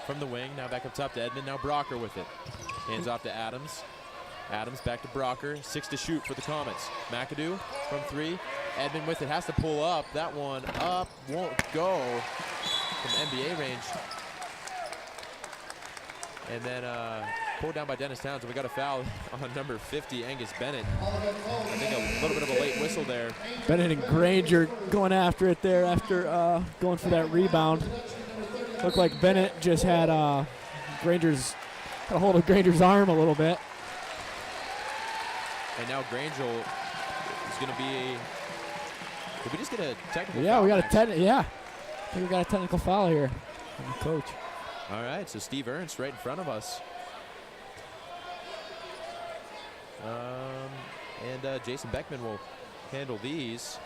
from the wing, now back up top to Edmond. Now Brocker with it. Hands off to Adams. Adams back to Brocker. 6 to shoot for the Comets. McAdoo from 3. Edmond with it, has to pull up. That one up, won't go from NBA range. And then pulled down by Dennis Towns, and we got a foul on number 50, Angus Bennett. I think a little bit of a late whistle there. Bennett and Granger going after it there after going for that rebound. Looked like Bennett just had Granger's got a hold of Granger's arm a little bit. And now Granger is going to be. Did we just get a technical? Yeah, foul, we got Max? I think we got a technical foul here from the coach. All right, so Steve Ernst right in front of us. And Jason Beckman will handle these.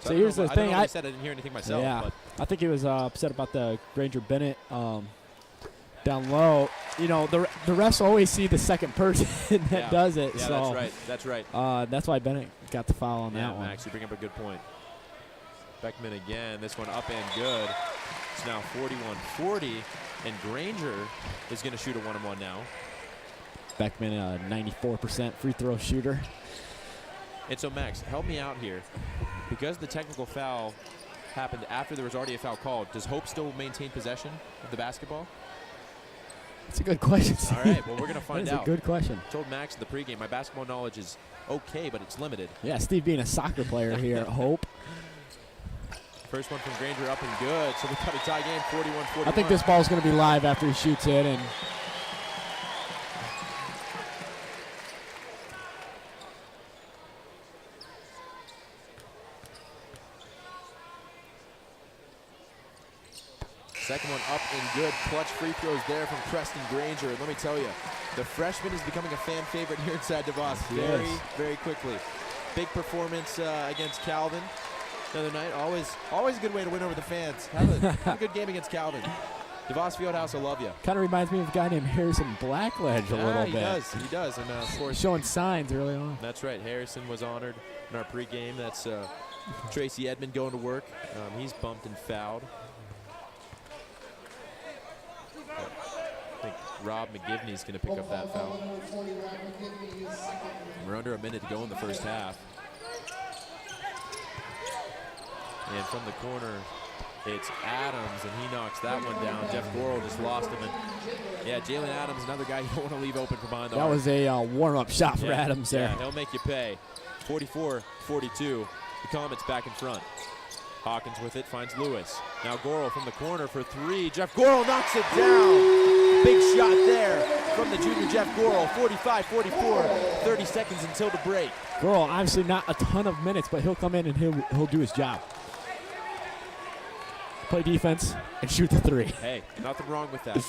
So here's the thing. I said I didn't hear anything myself. Yeah, But I think he was upset about the Granger Bennett down low. The refs always see the second person that does it. Yeah, so that's right. that's why Bennett got the foul on that one. Max, you bring up a good point. Beckman again. This one up and good. It's now 41-40, and Granger is going to shoot a one-on-one now. Beckman, a 94% free throw shooter. And so, Max, help me out here. Because the technical foul happened after there was already a foul called, does Hope still maintain possession of the basketball? That's a good question, Steve. All right, well, we're going to find out. That's a good question. I told Max in the pregame, my basketball knowledge is okay, but it's limited. Yeah, Steve being a soccer player here at Hope. First one from Granger up and good, so we got a tie game, 41-41. I think this ball's going to be live after he shoots it. And second one up and good. Clutch free throws there from Preston Granger. And let me tell you, the freshman is becoming a fan favorite here inside DeVos very, very quickly. Big performance against Calvin the other night. Always a good way to win over the fans. Have a good game against Calvin. DeVos Fieldhouse, I love you. kind of reminds me of a guy named Harrison Blackledge a little bit. He does. And of course, showing signs early on. that's right. Harrison was honored in our pregame. That's Tracy Edmond going to work. He's bumped and fouled. I think Rob McGivney's going to pick up that foul. We're under a minute to go in the first half. And from the corner, it's Adams, and he knocks that one down. Jeff Gorel just lost him. And yeah, Jalen Adams, another guy you don't want to leave open for behind the arc. That was a warm-up shot for Adams there. Yeah, he'll make you pay. 44-42. The Comets back in front. Hawkins with it, finds Lewis. Now Gorel from the corner for 3. Jeff Gorel knocks it down. Big shot there from the junior Jeff Gorel. 45-44, 30 seconds until the break. Gorel, obviously not a ton of minutes, but he'll come in and he'll do his job. play defense, and shoot the three. Hey, nothing wrong with that.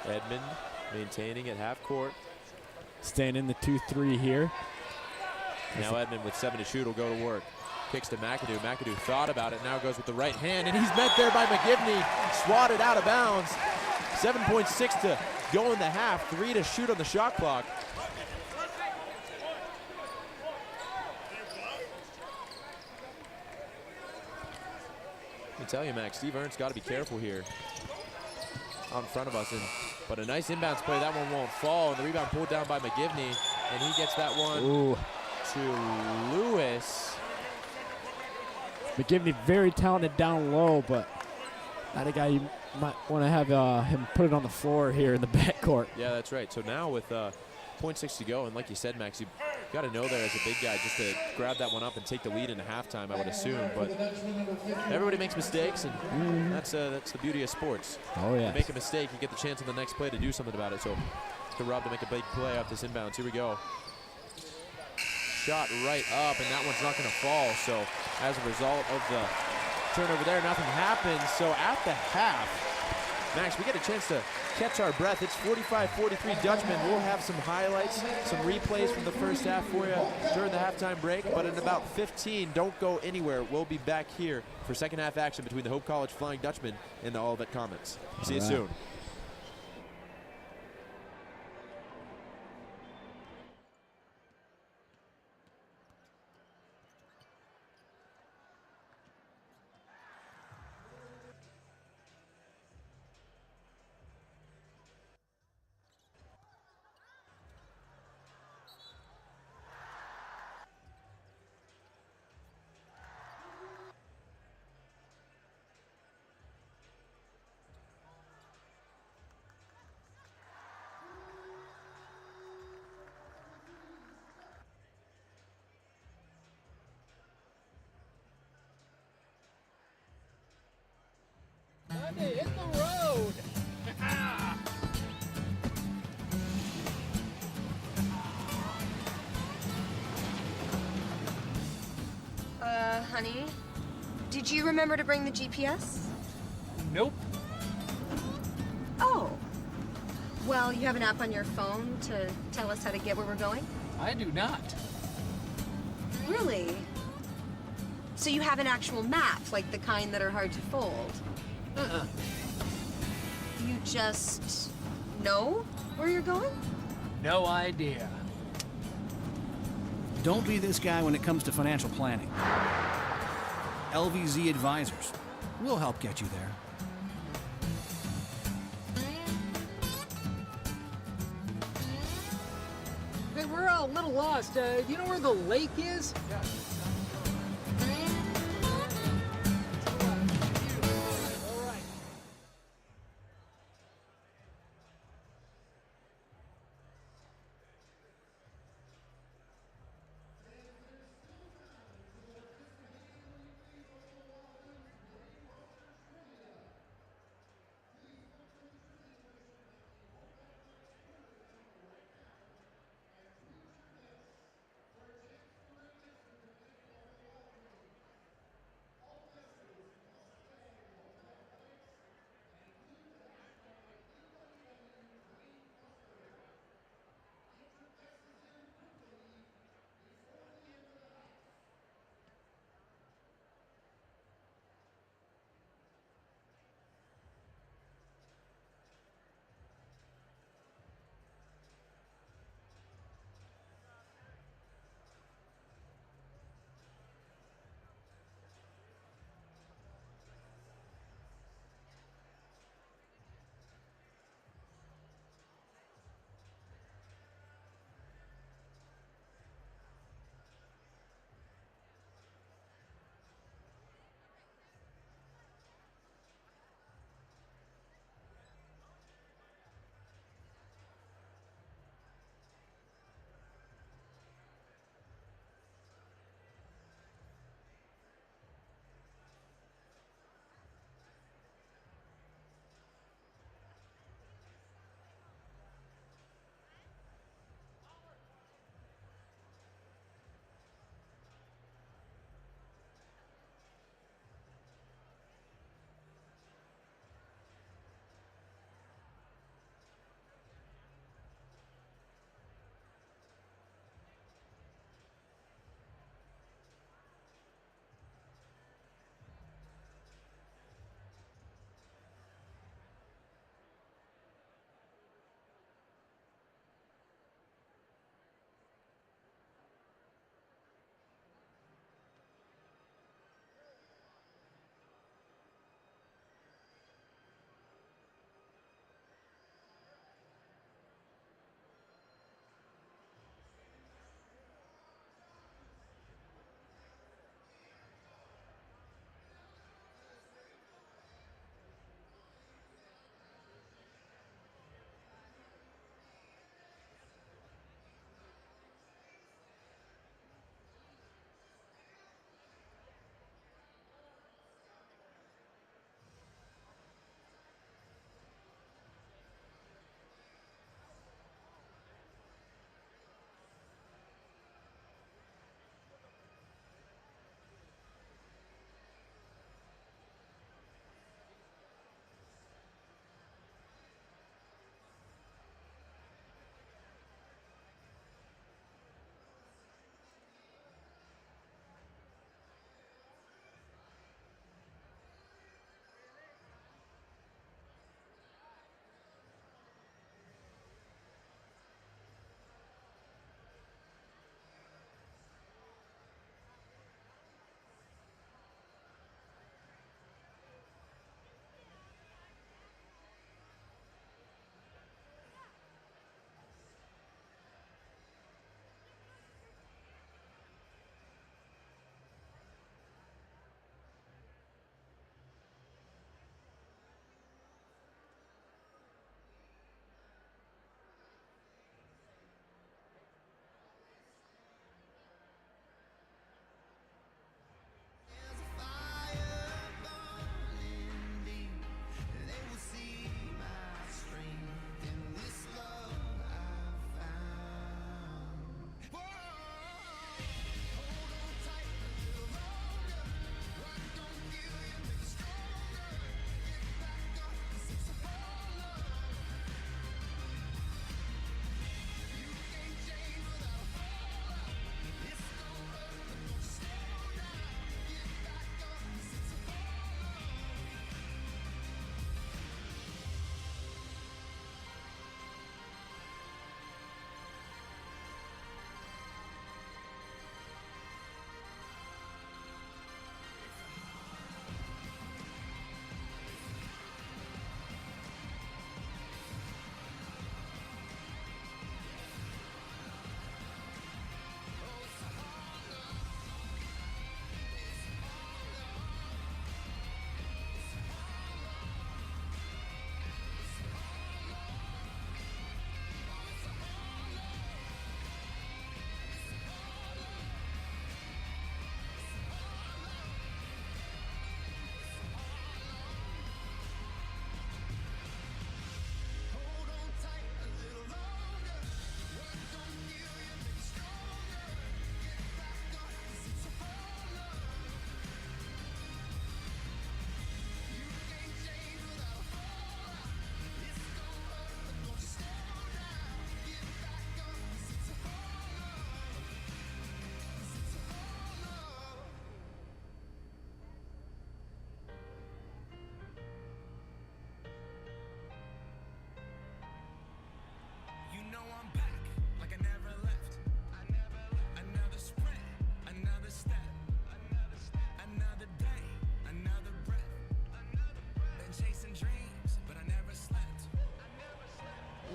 Edmond maintaining at half court. Staying in the 2-3 here. Now Edmond with 7 to shoot will go to work. Kicks to McAdoo. McAdoo thought about it, now goes with the right hand, and he's met there by McGivney. Swatted out of bounds. 7.6 to go in the half. 3 to shoot on the shot clock. Let me tell you, Max, Steve Ernst got to be careful here out in front of us. But a nice inbounds play. That one won't fall. And the rebound pulled down by McGivney. And he gets that one to Lewis. McGivney very talented down low, but not a guy you might want to have him put it on the floor here in the backcourt. Yeah, that's right. So now with 0.6 to go, and like you said, Max, you got to know there as a big guy just to grab that one up and take the lead into halftime, I would assume. But everybody makes mistakes, and that's the beauty of sports. Oh, yeah. You make a mistake, you get the chance on the next play to do something about it. So to Rob to make a big play off this inbounds. Here we go. Shot right up, and that one's not going to fall. So as a result of the turnover there, nothing happens. So at the half, Max, we get a chance to catch our breath. It's 45-43 Dutchman. We'll have some highlights, some replays from the first half for you during the halftime break. But in about 15, don't go anywhere. We'll be back here for second half action between the Hope College Flying Dutchman and the Olivet Comets. See you soon. Hit the road. Honey, did you remember to bring the GPS? Nope. Oh. Well, you have an app on your phone to tell us how to get where we're going? I do not. Really? So you have an actual map, like the kind that are hard to fold? You just know where you're going? No idea. Don't be this guy when it comes to financial planning. LVZ Advisors. We'll help get you there. Hey, we're all a little lost. Do you know where the lake is? Yeah.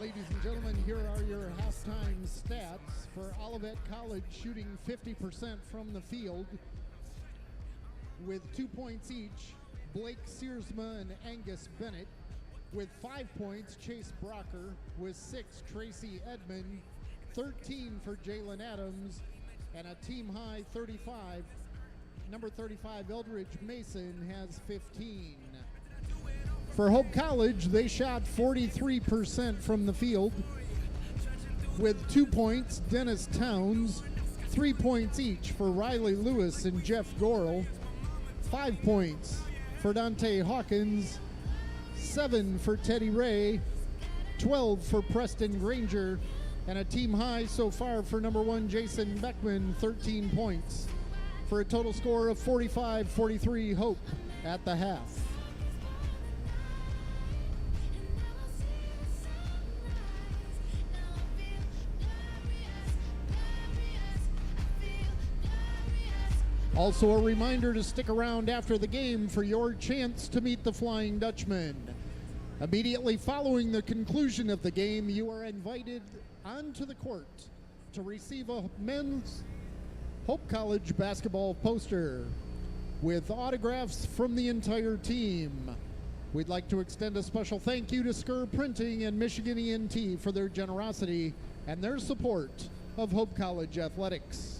Ladies and gentlemen, here are your halftime stats for Olivet College, shooting 50% from the field with 2 points each. Blake Searsma and Angus Bennett. With 5 points, Chase Brocker. With 6, Tracy Edmond. 13 for Jalen Adams. And a team high 35. Number 35, Eldridge Mason, has 15. For Hope College, they shot 43% from the field. With 2 points, Dennis Towns. 3 points each for Riley Lewis and Jeff Gorel. 5 points for Dante Hawkins. 7 for Teddy Ray. 12 for Preston Granger. And a team high so far for number 1, Jason Beckman, 13 points. For a total score of 45-43 Hope at the half. Also a reminder to stick around after the game for your chance to meet the Flying Dutchman. Immediately following the conclusion of the game, you are invited onto the court to receive a men's Hope College basketball poster with autographs from the entire team. We'd like to extend a special thank you to Skur Printing and Michigan ENT for their generosity and their support of Hope College athletics.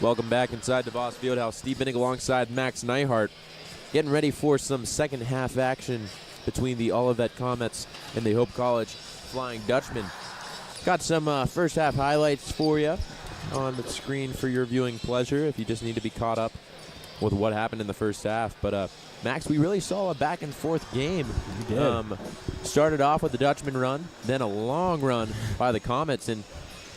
Welcome back inside DeVos Fieldhouse. Steve Binnick alongside Max Neihart, getting ready for some second half action between the Olivet Comets and the Hope College Flying Dutchmen. Got some first half highlights for you on the screen for your viewing pleasure if you just need to be caught up with what happened in the first half. But Max, we really saw a back and forth game. We did. Started off with the Dutchman run, then a long run by the Comets, and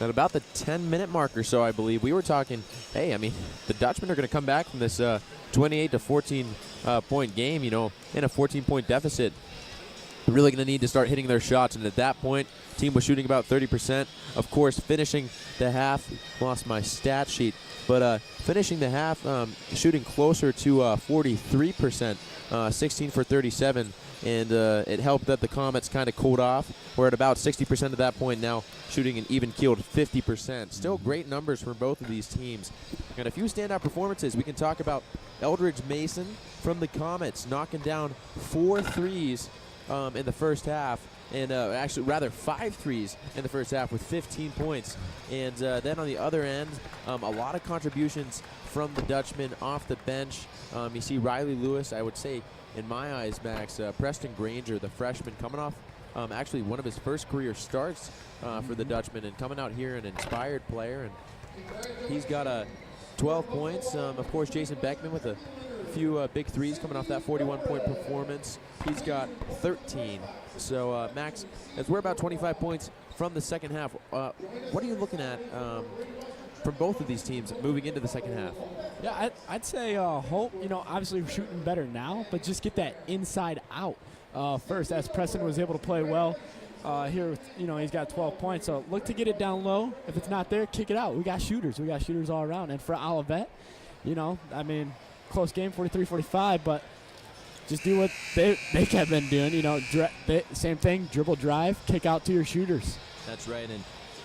at about the 10-minute mark or so, I believe, we were talking, hey, I mean, the Dutchmen are going to come back from this 28 to 14 point game, you know, in a 14-point deficit. They're really going to need to start hitting their shots, and at that point, team was shooting about 30%. Of course, finishing the half, lost my stat sheet, but finishing the half, shooting closer to 43%, 16 for 37. And it helped that the Comets kind of cooled off. We're at about 60% at that point now, shooting an even-keeled 50%. Still great numbers for both of these teams. And a few standout performances. We can talk about Eldridge Mason from the Comets knocking down 4 threes in the first half. And actually, rather 5 threes in the first half with 15 points. And then on the other end, a lot of contributions from the Dutchmen off the bench. You see Riley Lewis, I would say, in my eyes, Max, Preston Granger, the freshman, coming off actually one of his first career starts for the Dutchmen, and coming out here an inspired player. And he's got 12 points. Of course, Jason Beckman with a few big threes coming off that 41-point performance. He's got 13. So, Max, as we're about 25 points from the second half, what are you looking at from both of these teams moving into the second half? Yeah, I'd say Hope, you know, obviously we're shooting better now, but just get that inside out first, as Preston was able to play well here with, you know, he's got 12 points. So look to get it down low. If it's not there, kick it out. We got shooters. We got shooters all around. And for Olivet, you know, I mean, close game, 43-45, but just do what they have been doing. You know, same thing, dribble, drive, kick out to your shooters. That's right. And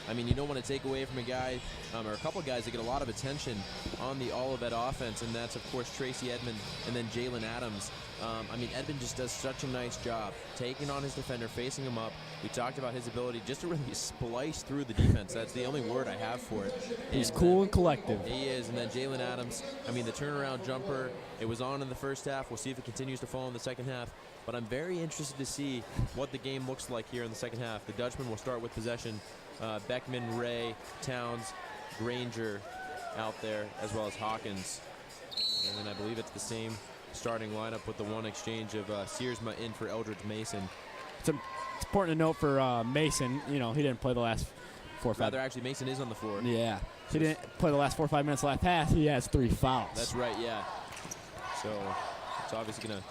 I mean, you don't want to take away from a guy or a couple guys that get a lot of attention on the Olivet offense, and that's, of course, Tracy Edmond and then Jalen Adams. I mean, Edmond just does such a nice job taking on his defender, facing him up. We talked about his ability just to really splice through the defense. That's the only word I have for it. He's cool and collective. He is. And then Jalen Adams, I mean, the turnaround jumper, it was on in the first half. We'll see if it continues to fall in the second half. But I'm very interested to see what the game looks like here in the second half. The Dutchmen will start with possession. Beckman, Ray, Towns, Granger out there, as well as Hawkins. And then I believe it's the same starting lineup with the one exchange of Searsma in for Eldridge Mason. It's important to note for Mason, you know, he didn't play the last 4 or 5. Rather, actually, Mason is on the floor. Yeah. He didn't play the last 4 or 5 minutes of last pass. He has 3 fouls. That's right, yeah. So it's obviously going to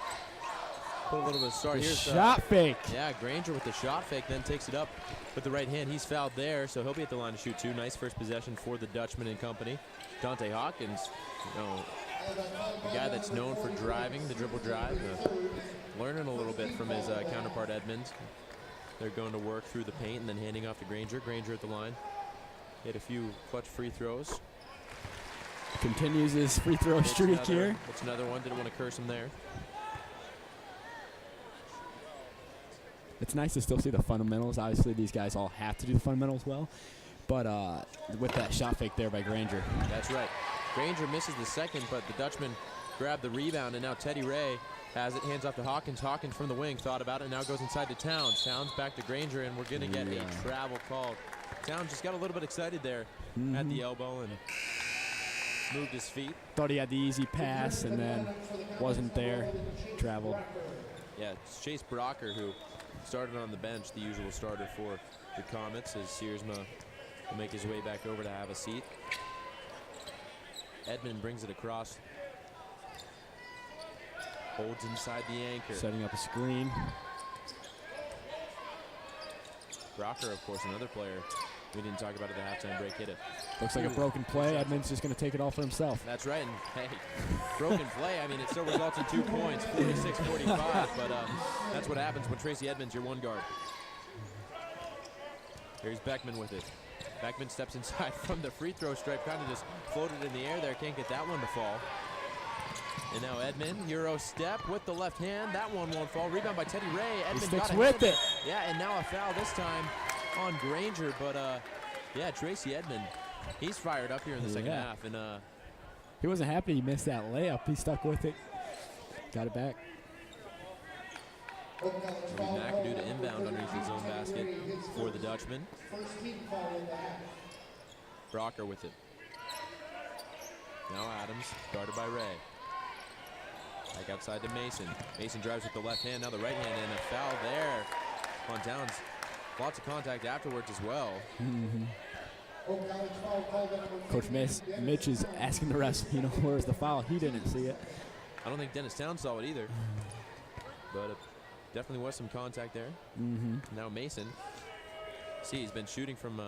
put a little bit of start here. Shot fake. Yeah, Granger with the shot fake, then takes it up with the right hand. He's fouled there, so he'll be at the line to shoot 2. Nice first possession for the Dutchman and company. Dante Hawkins, you know, a guy that's known for driving, the dribble drive, learning a little bit from his counterpart Edmonds. They're going to work through the paint and then handing off to Granger. Granger at the line. Hit a few clutch free throws. Continues his free throw streak here. It's another one. Didn't want to curse him there. It's nice to still see the fundamentals. Obviously, these guys all have to do the fundamentals well. But with that shot fake there by Granger. That's right. Granger misses the second, but the Dutchman grabbed the rebound, and now Teddy Ray has it, hands off to Hawkins. Hawkins from the wing thought about it, now goes inside to Towns. Towns back to Granger, and we're going to get a travel call. Towns just got a little bit excited there at the elbow and moved his feet. Thought he had the easy pass and then wasn't there. Traveled. Yeah, it's Chase Brocker who started on the bench, the usual starter for the Comets, as Searsma will make his way back over to have a seat. Edmond brings it across. Holds inside the anchor. Setting up a screen. Brocker, of course, another player we didn't talk about at the halftime break, hit it. Looks like a broken play. Edmonds just going to take it all for himself. That's right. And, hey, broken play. I mean, it still results in 2 points, 46-45. But that's what happens when Tracy Edmonds, your one guard. Here's Beckman with it. Beckman steps inside from the free throw stripe, kind of just floated in the air there. Can't get that one to fall. And now Edmond, Euro step with the left hand. That one won't fall. Rebound by Teddy Ray. Edmond sticks with it. Yeah, and now a foul this time on Granger. But, yeah, Tracy Edmond, he's fired up here in the second half. And He wasn't happy he missed that layup. He stuck with it. Got it back. McAdoo to inbound underneath his own basket for the Dutchman. Brocker with it. Now Adams, guarded by Ray. Back outside to Mason. Mason drives with the left hand, now the right hand, and a foul there on Towns. Lots of contact afterwards as well. Coach Mitch is asking the refs, where's the foul? He didn't see it. I don't think Dennis Towns saw it either. But definitely was some contact there. Now Mason. See, he's been shooting from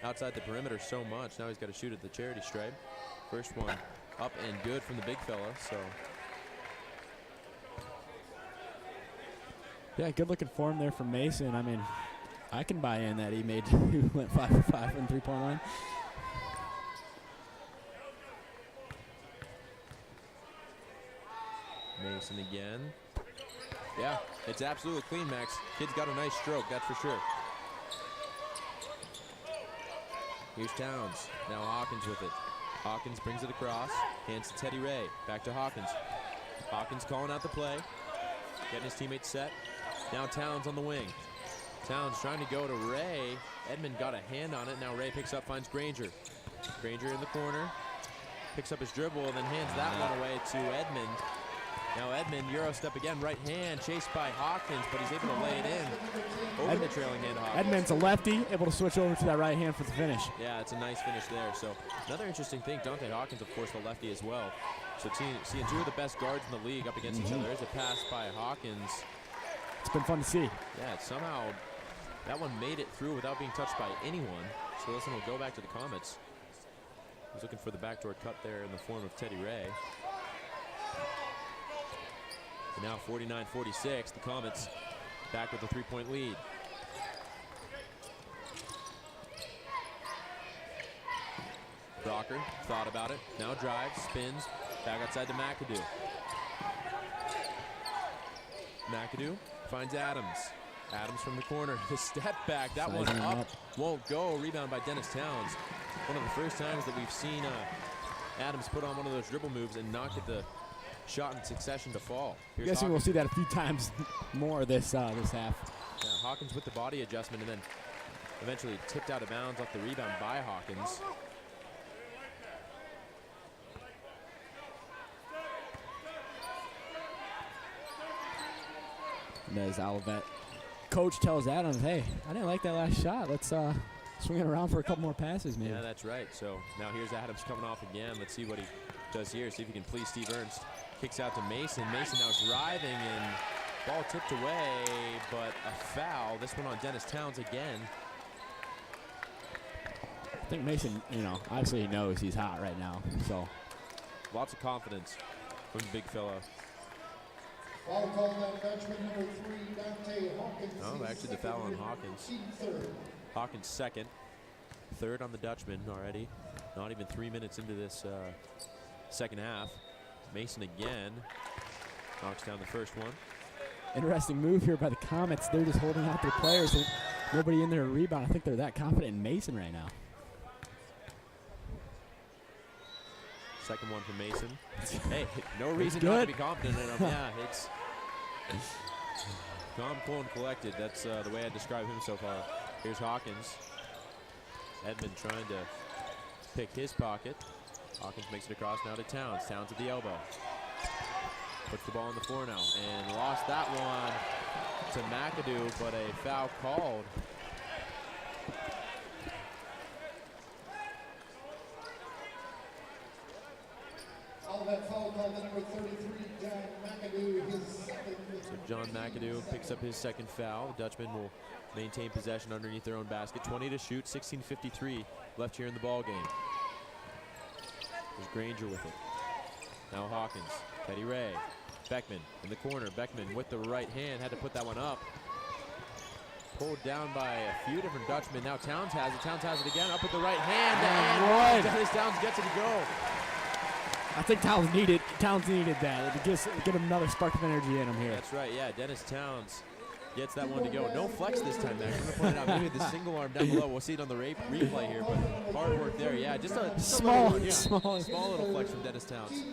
outside the perimeter so much. Now he's got to shoot at the charity stripe. First one up and good from the big fella. So. Yeah, good looking form there from Mason. I mean, I can buy in that he went 5 for 5 from 3-point line. Mason again. Yeah, it's absolutely clean, Max. Kid's got a nice stroke, that's for sure. Here's Towns. Now Hawkins with it. Hawkins brings it across. Hands to Teddy Ray. Back to Hawkins. Hawkins calling out the play. Getting his teammates set. Now Towns on the wing. Towns trying to go to Ray. Edmond got a hand on it. Now Ray picks up, finds Granger. Granger in the corner. Picks up his dribble and then hands that one away to Edmond. Now Edmond, Euro step again, right hand, chased by Hawkins, but he's able to lay it in over the trailing hand of Hawkins. Edmond's a lefty, able to switch over to that right hand for the finish. Yeah, it's a nice finish there. So another interesting thing, Dante Hawkins, of course, the lefty as well. So seeing two of the best guards in the league up against each other. There's a pass by Hawkins. It's been fun to see. Yeah, somehow that one made it through without being touched by anyone. So listen, we'll go back to the Comets. He's looking for the backdoor cut there in the form of Teddy Ray. And now 49-46, the Comets back with a 3-point lead. Brocker thought about it, now drives, spins, back outside to McAdoo. McAdoo finds Adams. Adams from the corner, his step back, that one up, won't go. Rebound by Dennis Towns. One of the first times that we've seen Adams put on one of those dribble moves and not get the shot in succession to fall. I'm guessing we'll see that a few times more this half. Yeah, Hawkins with the body adjustment and then eventually tipped out of bounds off the rebound by Hawkins. And as Olivet coach tells Adams, hey, I didn't like that last shot. Let's swing it around for a couple more passes, man. Yeah, that's right. So now here's Adams coming off again. Let's see what he does here. See if he can please Steve Ernst. Kicks out to Mason. Mason now driving and ball tipped away, but a foul. This one on Dennis Towns again. I think Mason, obviously he knows he's hot right now. So lots of confidence from the big fella. Foul called on Dutchman number 3, Dante Hawkins. Oh, actually the foul on Hawkins. Hawkins second. Third on the Dutchman already. Not even 3 minutes into this second half. Mason again knocks down the first one. Interesting move here by the Comets. They're just holding out their players. And nobody in there to rebound. I think they're that confident in Mason right now. Second one from Mason. Hey, no reason not to be confident in him. Yeah, it's calm, cool, and collected. That's the way I describe him so far. Here's Hawkins. Edmond trying to pick his pocket. Hawkins makes it across now to Towns. Towns at the elbow. Puts the ball on the floor now and lost that one to McAdoo, but a foul called. All that foul called on number 33, John McAdoo, his second. So John McAdoo picks up his second foul. The Dutchmen will maintain possession underneath their own basket. 20 to shoot, 16:53 left here in the ball game. There's Granger with it. Now Hawkins, Teddy Ray, Beckman in the corner. Beckman with the right hand, had to put that one up. Pulled down by a few different Dutchmen. Now Towns has it. Towns has it again. Up with the right hand. Dennis Towns gets it to go. I think Towns needed that. It gives get him another spark of energy in him here. That's right. Yeah, Dennis Towns Gets that one to go. No flex this time, Max. I'm going to point it out. Maybe the single arm down below. We'll see it on the replay here, but hard work there. Yeah, just a small little flex from Dennis Towns.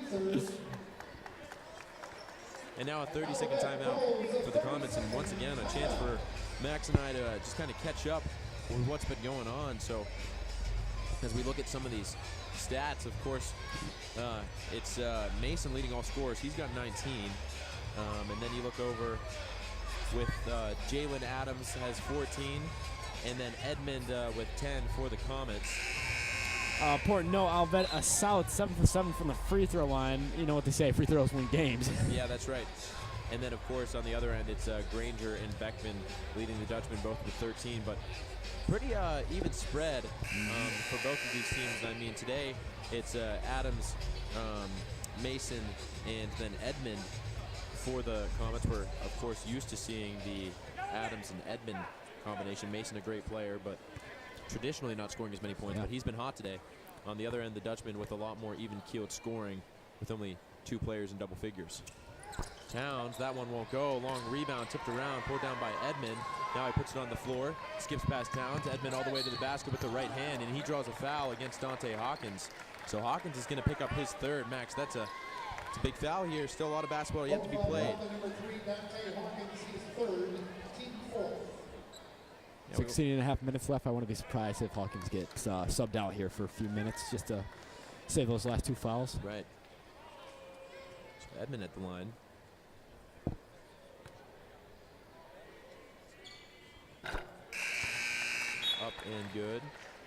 And now a 30-second timeout for the Comets, and once again a chance for Max and I to just kind of catch up with what's been going on. So as we look at some of these stats, of course, it's Mason leading all scorers. He's got 19. And then you look over with Jalen Adams has 14, and then Edmond with 10 for the Comets. Important note, I'll bet a solid 7 for 7 from the free throw line. You know what they say, free throws win games. Yeah, that's right. And then, of course, on the other end, it's Granger and Beckman leading the Dutchmen, both with 13. But pretty even spread for both of these teams. I mean, today it's Adams, Mason, and then Edmond for the Comets. We're, of course, used to seeing the Adams and Edmond combination. Mason, a great player, but traditionally not scoring as many points. But he's been hot today. On the other end, the Dutchmen with a lot more even-keeled scoring with only 2 players in double figures. Towns, that one won't go. Long rebound, tipped around, pulled down by Edmond. Now he puts it on the floor, skips past Towns. Edmond all the way to the basket with the right hand, and he draws a foul against Dante Hawkins. So Hawkins is going to pick up his third. Max, it's a big foul here. Still a lot of basketball yet to be played. 16 and a half minutes left. I wouldn't be surprised if Hawkins gets subbed out here for a few minutes just to save those last 2 fouls. Right. So Edmond at the line. Up and good.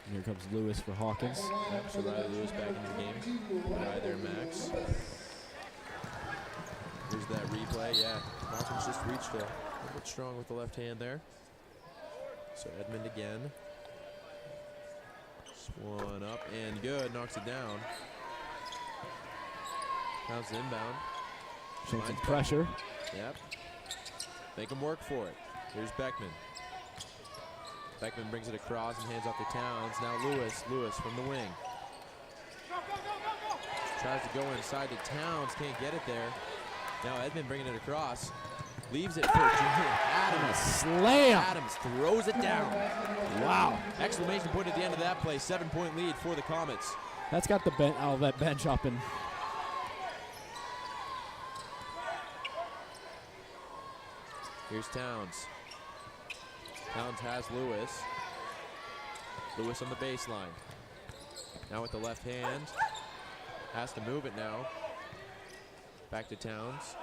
And here comes Lewis for Hawkins. Yep, so Riley Lewis back into the game. Good eye there, Max. Here's that replay. Yeah, Hawkins just reached a little bit strong with the left hand there. So Edmond again. Swan up and good. Knocks it down. Bounce inbound. Showing some pressure. Yep. Make him work for it. Here's Beckman. Beckman brings it across and hands off to Towns. Now Lewis from the wing. Tries to go inside to Towns, can't get it there. Now Edmond bringing it across. Leaves it for Adams. Slam! Adams throws it down. Wow. Exclamation point at the end of that play. 7-point lead for the Comets. That's got the that bench up and. Here's Towns. Towns has Lewis. Lewis on the baseline. Now with the left hand. Has to move it now. Back to Towns.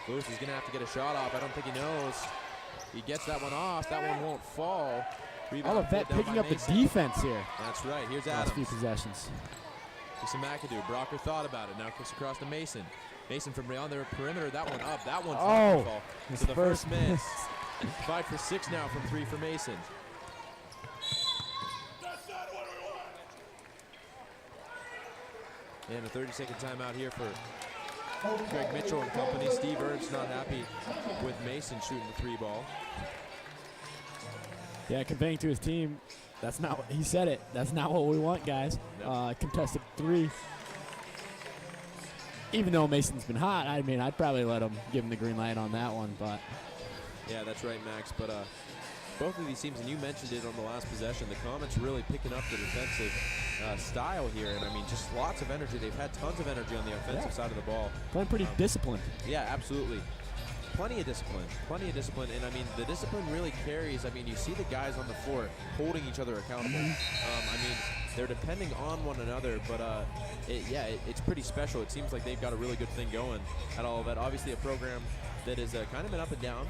Lewis is going to have to get a shot off. I don't think he knows. He gets that one off. That one won't fall. Olivet picking up the defense here. That's right. Here's Adams. Last few possessions. Here's some McAdoo. Brocker thought about it. Now kicks across to Mason. Mason from beyond their perimeter. That one up. That one's not going to fall. So the first miss. 5 for 6 now from 3 for Mason. And a 30-second timeout here for Greg Mitchell and company. Steve Ernst not happy with Mason shooting the 3 ball. Yeah, conveying to his team, that's not what he said it. That's not what we want, guys. Yep. Contested 3. Even though Mason's been hot, I mean, I'd probably give him the green light on that one, but. Yeah, that's right, Max. But both of these teams, and you mentioned it on the last possession, the Comets really picking up the defensive style here. And, I mean, just lots of energy. They've had tons of energy on the offensive side of the ball. Playing pretty disciplined. Yeah, absolutely. Plenty of discipline. Plenty of discipline. And, I mean, the discipline really carries. I mean, you see the guys on the floor holding each other accountable. I mean, they're depending on one another, but it's pretty special. It seems like they've got a really good thing going at Olivet. Obviously, a program that has kind of been up and down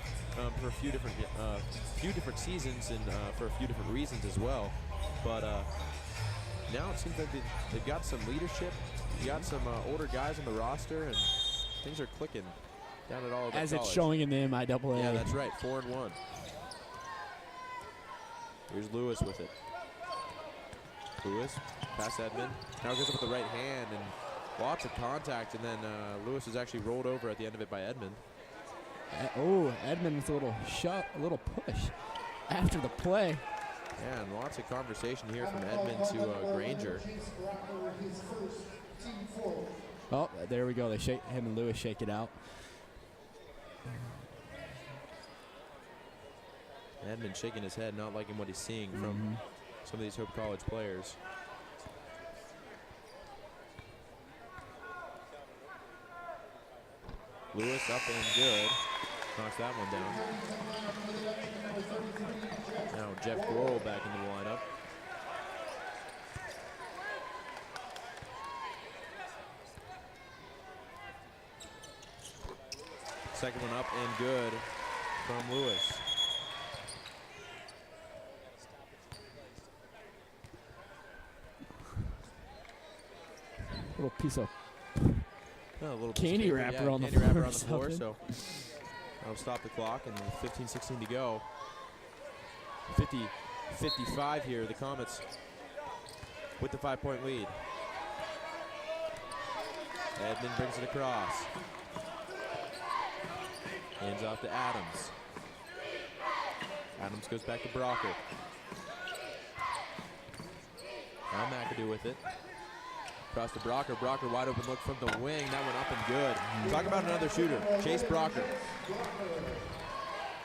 for a few different seasons and for a few different reasons as well. But now it seems like they've got some leadership. You got some older guys on the roster, and things are clicking down at Olivet As College. It's showing in the MIAA. Yeah, that's right. 4-1. Here's Lewis with it. Lewis, past Edmond. Now goes up with the right hand, and lots of contact, and then Lewis is actually rolled over at the end of it by Edmond. Edmond with a little shot, a little push after the play. Yeah, and lots of conversation here from Edmond to Granger. Oh, there we go. Him and Lewis shake it out. Edmond shaking his head, not liking what he's seeing from some of these Hope College players. Lewis up and good. Knocks that one down. Now Jeff Gorel back into the lineup. Second one up and good from Lewis. Little piece of A little candy wrapper on the candy wrapper floor. on the floor, so that'll stop the clock, and 15-16 to go. 50-55 here. The Comets with the 5-point lead. Edmond brings it across. Hands off to Adams. Adams goes back to Brocker. Now McAdoo with it. Across to Brocker. Brocker wide open look from the wing. That went up and good. Talk about another shooter. Chase Brocker.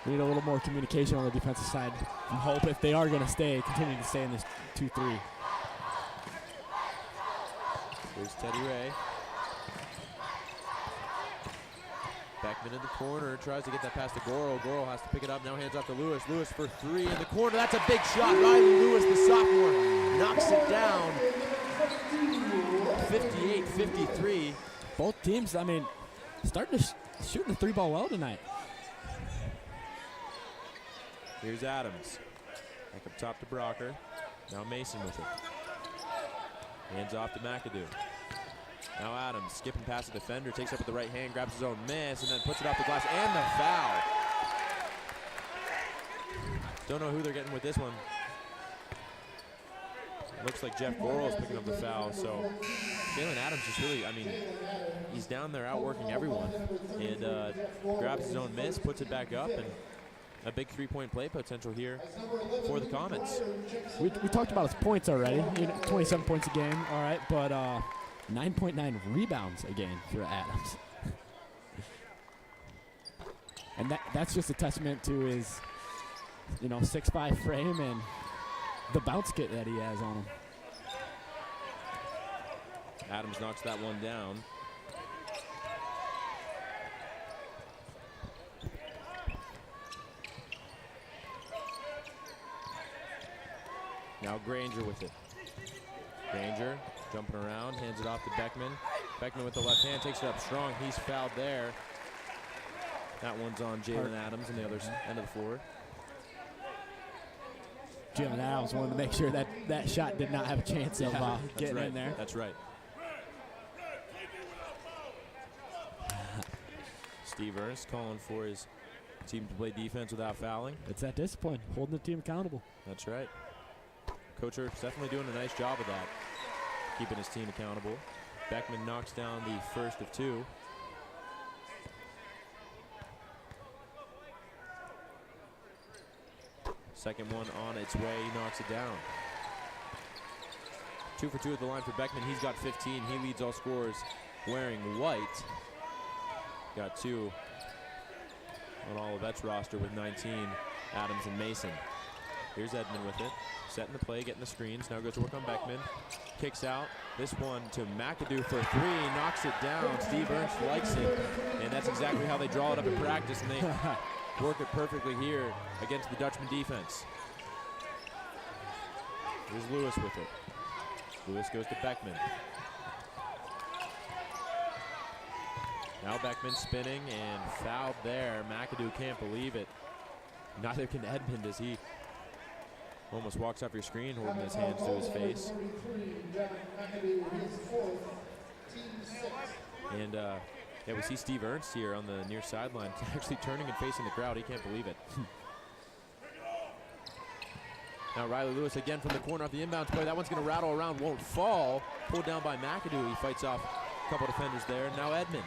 We need a little more communication on the defensive side from Hope if they are going to continue to stay in this 2-3. Here's Teddy Ray. Beckman in the corner, tries to get that pass to Gorel. Gorel has to pick it up, now hands off to Lewis. Lewis for three in the corner, that's a big shot. Riley Lewis, the sophomore, knocks it down. 58-53. Both teams, I mean, starting to shoot the 3-ball well tonight. Here's Adams. Back up top to Brocker. Now Mason with it. Hands off to McAdoo. Now Adams skipping past the defender, takes up with the right hand, grabs his own miss, and then puts it off the glass, and the foul. Don't know who they're getting with this one. Looks like Jeff Gorel is picking up the foul, so Jalen Adams just really, I mean, he's down there outworking everyone, and grabs his own miss, puts it back up, and a big 3-point play potential here for the Comets. We talked about his points already, 27 points a game, all right, but 9.9 rebounds a game for Adams. And that's just a testament to his, 6'5" frame and the bounce kit that he has on him. Adams knocks that one down. Now Granger with it. Granger jumping around, hands it off to Beckman. Beckman with the left hand, takes it up strong. He's fouled there. That one's on Jalen Adams on the other end of the floor. Jalen Adams wanted to make sure that shot did not have a chance of getting in there. That's right. Steve Ernst calling for his team to play defense without fouling. It's that discipline, holding the team accountable. That's right. Coach Ertz definitely doing a nice job of that, keeping his team accountable. Beckman knocks down the first of two. Second one on its way, he knocks it down. 2 for 2 at the line for Beckman. He's got 15. He leads all scorers wearing white. Got 2 on Olivet's roster with 19, Adams and Mason. Here's Edmond with it. Setting the play, getting the screens. Now goes to work on Beckman. Kicks out. This one to McAdoo for 3. Knocks it down. Steve Ernst likes it. And that's exactly how they draw it up in practice. And they work it perfectly here against the Dutchman defense. Here's Lewis with it. Lewis goes to Beckman. Now Beckman spinning and fouled there. McAdoo can't believe it. Neither can Edmond as he almost walks off your screen holding his hands to his face. And yeah, we see Steve Ernst here on the near sideline actually turning and facing the crowd. He can't believe it. Now Riley Lewis again from the corner off the inbounds play. That one's going to rattle around, won't fall. Pulled down by McAdoo. He fights off a couple defenders there. Now Edmond.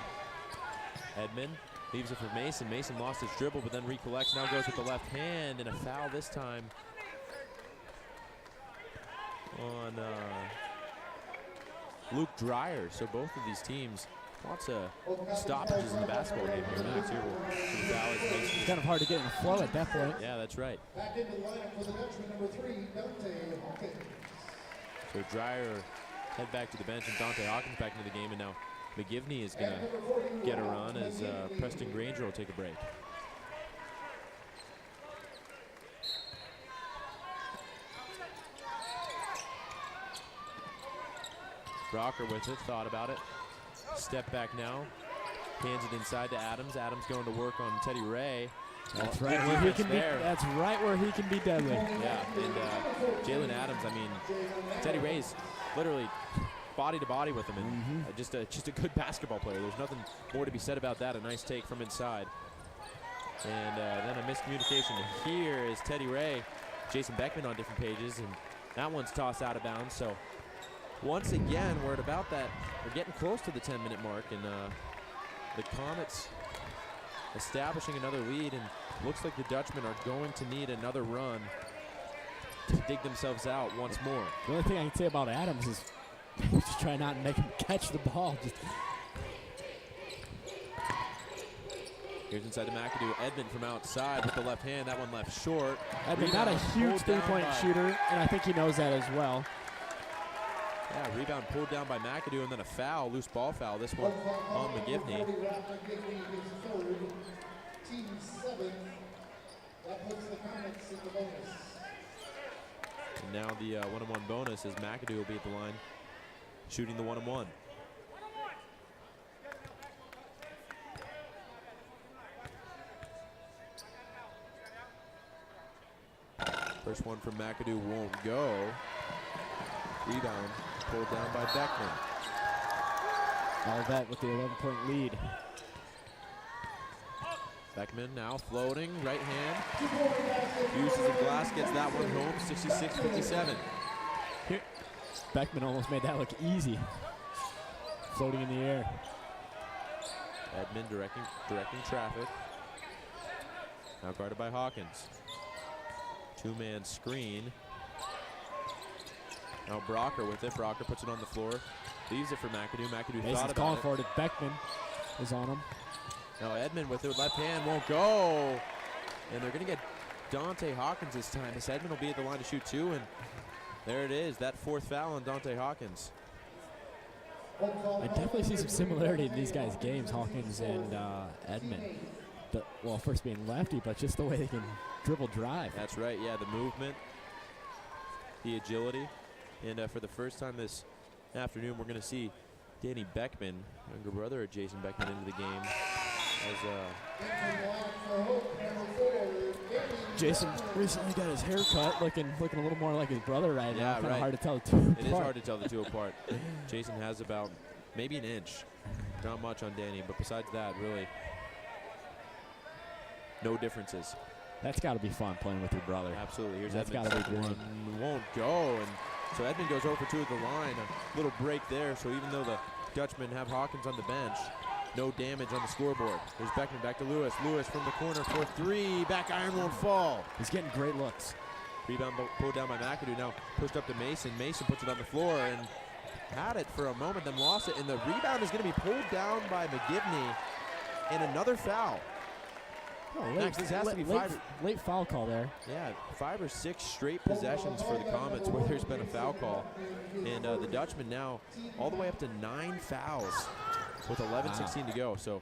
Edmond leaves it for Mason. Mason lost his dribble but then recollects. Now goes with the left hand and a foul this time on Luke Dreyer. So both of these teams Lots of stoppages in the basketball game here, Max. Here It's kind of hard to get in a flow at that point. Yeah, that's right. Back into the lineup for the Dutchman, number 3, Dante Hawkins. So Dreyer head back to the bench, and Dante Hawkins back into the game, and now McGivney is going to get a run as Preston Granger will take a break. Rocker with it, thought about it. Step back now, hands it inside to Adams. Adams going to work on Teddy Ray. That's right where he can be. That's right where he can be deadly. Yeah, and Jalen Adams. I mean, Teddy Ray's literally body to body with him, and just a good basketball player. There's nothing more to be said about that. A nice take from inside, and then a miscommunication. Here is Teddy Ray, Jason Beckman on different pages, and that one's tossed out of bounds. So once again, we're at about that. We're getting close to the 10-minute mark, and the Comets establishing another lead, and looks like the Dutchmen are going to need another run to dig themselves out once more. The only thing I can say about Adams is just try not to make him catch the ball. Here's inside to McAdoo. Edmond from outside with the left hand. That one left short. Edmond, not a huge three-point shooter, and I think he knows that as well. Yeah, rebound pulled down by McAdoo, and then a foul, loose ball foul. This one on McGivney. Team 7. That puts the Comets in the bonus. And now the one-on-one bonus as McAdoo will be at the line, shooting the one-on-one. First one from McAdoo won't go. Rebound pulled down by Beckman. Olivet with the 11-point lead. Beckman now floating, right hand. Uses the glass, gets that one home, 66-57. Here, Beckman almost made that look easy. Floating in the air. Edmond directing traffic. Now guarded by Hawkins. Two-man screen. Now Brocker with it. Brocker puts it on the floor. Leaves it for McAdoo. McAdoo thought about calling for it. Beckman is on him. Now Edmond with it. Left hand won't go. And they're going to get Dante Hawkins this time. This Edmond will be at the line to shoot two. And there it is. That fourth foul on Dante Hawkins. I definitely see some similarity in these guys' games, Hawkins and Edmond. Well, first being lefty, but just the way they can dribble drive. That's right. Yeah, the movement, the agility. And for the first time this afternoon, we're going to see Danny Beckman, younger brother of Jason Beckman, into the game. Jason recently got his hair cut, looking a little more like his brother right now. Kind of hard to tell the two apart. It is hard to tell the two apart. Jason has about maybe an inch. Not much on Danny, but besides that, really no differences. That's got to be fun playing with your brother. Absolutely. Here's That's Edmond. got to be great. Won't go, and so Edmond goes 0 for 2 at the line. A little break there. So even though the Dutchmen have Hawkins on the bench, no damage on the scoreboard. Here's Beckman back to Lewis. Lewis from the corner for three. Back iron won't fall. He's getting great looks. Rebound pulled down by McAdoo. Now pushed up to Mason. Mason puts it on the floor and had it for a moment, then lost it. And the rebound is going to be pulled down by McGivney. And another foul. Max, this has to be late foul call there. Yeah, 5 or 6 straight possessions for the Comets where there's been a foul call. And the Dutchmen now all the way up to 9 fouls with 11:16 to go. So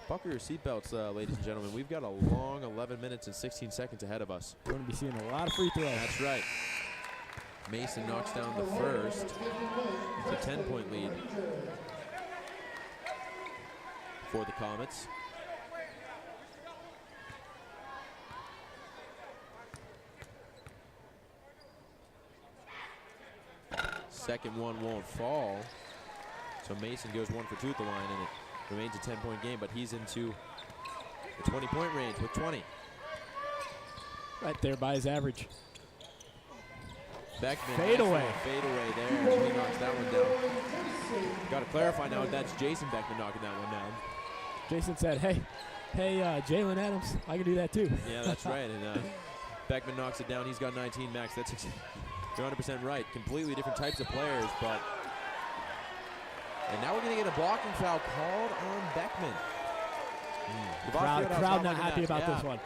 buckle your seatbelts, ladies and gentlemen. We've got a long 11 minutes and 16 seconds ahead of us. We're going to be seeing a lot of free throws. That's right. Mason knocks down the first. It's a 10-point lead for the Comets. Second one won't fall. So Mason goes 1 for 2 at the line, and it remains a 10-point game, but he's into the 20-point range with 20. Right there by his average. Beckman. Fade away. Fade away there. He knocks that one down. Got to clarify now that's Jason Beckman knocking that one down. Jason said, hey, Jalen Adams, I can do that too. Yeah, that's right. And Beckman knocks it down. He's got 19, Max. You're 100% right. Completely different types of players, but And now we're going to get a blocking foul called on Beckman. The Crowd not happy about this one.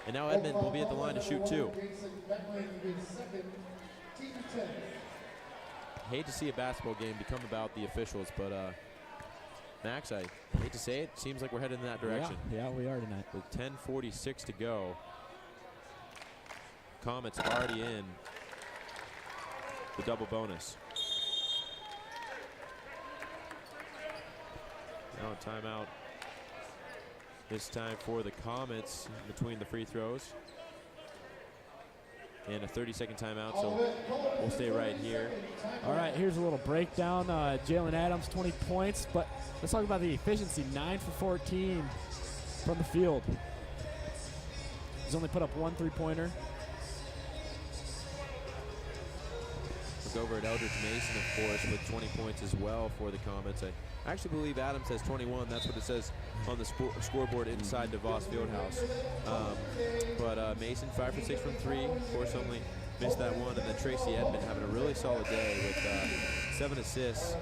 And now Edmond will be at the line to shoot 2. Hate to see a basketball game become about the officials, but Max, I hate to say it, seems like we're headed in that direction. Yeah, we are tonight. With 10:46 to go. Comets already in the double bonus. Now a timeout. This time for the Comets between the free throws. And a 30-second timeout, so we'll stay right here. All right, here's a little breakdown. Jalen Adams, 20 points, but let's talk about the efficiency. 9 for 14 from the field. He's only put up 1 3-pointer. Look over at Eldridge Mason, of course, with 20 points as well for the Comets. I actually believe Adams has 21. That's what it says on the scoreboard inside DeVos Fieldhouse. But Mason, 5 for 6 from 3. Of course, only missed that one. And then Tracy Edmond having a really solid day with 7 assists.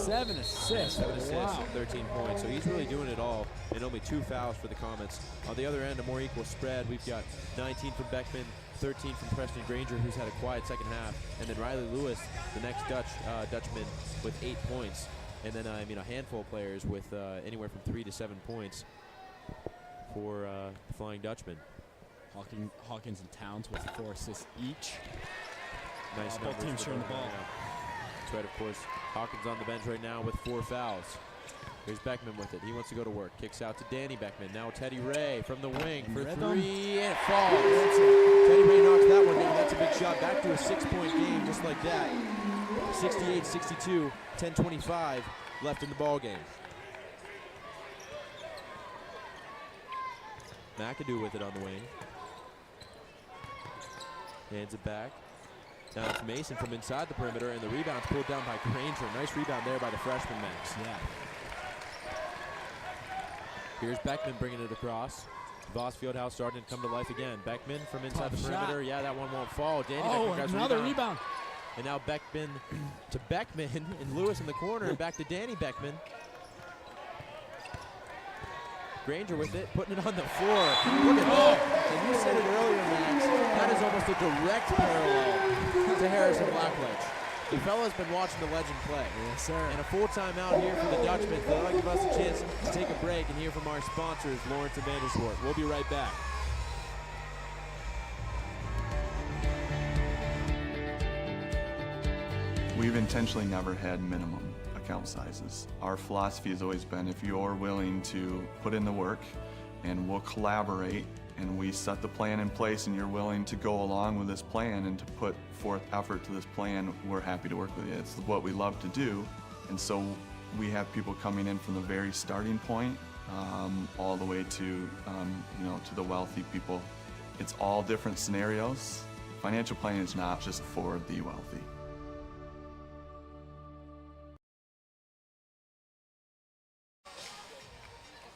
7 assists. 7 assists, wow. 13 points. So he's really doing it all, and only 2 fouls for the Comets. On the other end, a more equal spread. We've got 19 from Beckman, 13 from Preston Granger, who's had a quiet second half, and then Riley Lewis, the next Dutchman, with 8 points. And then, a handful of players with anywhere from 3 to 7 points for the Flying Dutchman. Hawkins and Towns with 4 assists each. Nice both teams sharing the ball. That's right, of course. Hawkins on the bench right now with 4 fouls. Here's Beckman with it. He wants to go to work. Kicks out to Danny Beckman. Now Teddy Ray from the wing for 3, and it falls. Teddy Ray knocks that one down. That's a big shot. Back to a 6-point game just like that. 68-62, 10:25 left in the ball game. McAdoo with it on the wing. Hands it back. Now it's Mason from inside the perimeter, and the rebound's pulled down by Granger. Nice rebound there by the freshman, Max. Yeah. Here's Beckman bringing it across. Voss Fieldhouse starting to come to life again. Beckman from inside Tough the perimeter. shot. Yeah, that one won't fall. Danny Oh, Beckman grabs another rebound. And now Beckman to Beckman, and Lewis in the corner, and back to Danny Beckman. Granger with it, putting it on the floor. Look at that. And you said it earlier, Max. That is almost a direct parallel to Harrison Blackledge. The fella's been watching the legend play. Yes, sir. And a full timeout here for the Dutchmen. They'll give us a chance to take a break and hear from our sponsors, Lawrence and Vandersport. We'll be right back. We've intentionally never had minimum account sizes. Our philosophy has always been if you're willing to put in the work and we'll collaborate and we set the plan in place and you're willing to go along with this plan and to put forth effort to this plan, we're happy to work with you. It's what we love to do. And so we have people coming in from the very starting point all the way to, to the wealthy people. It's all different scenarios. Financial planning is not just for the wealthy.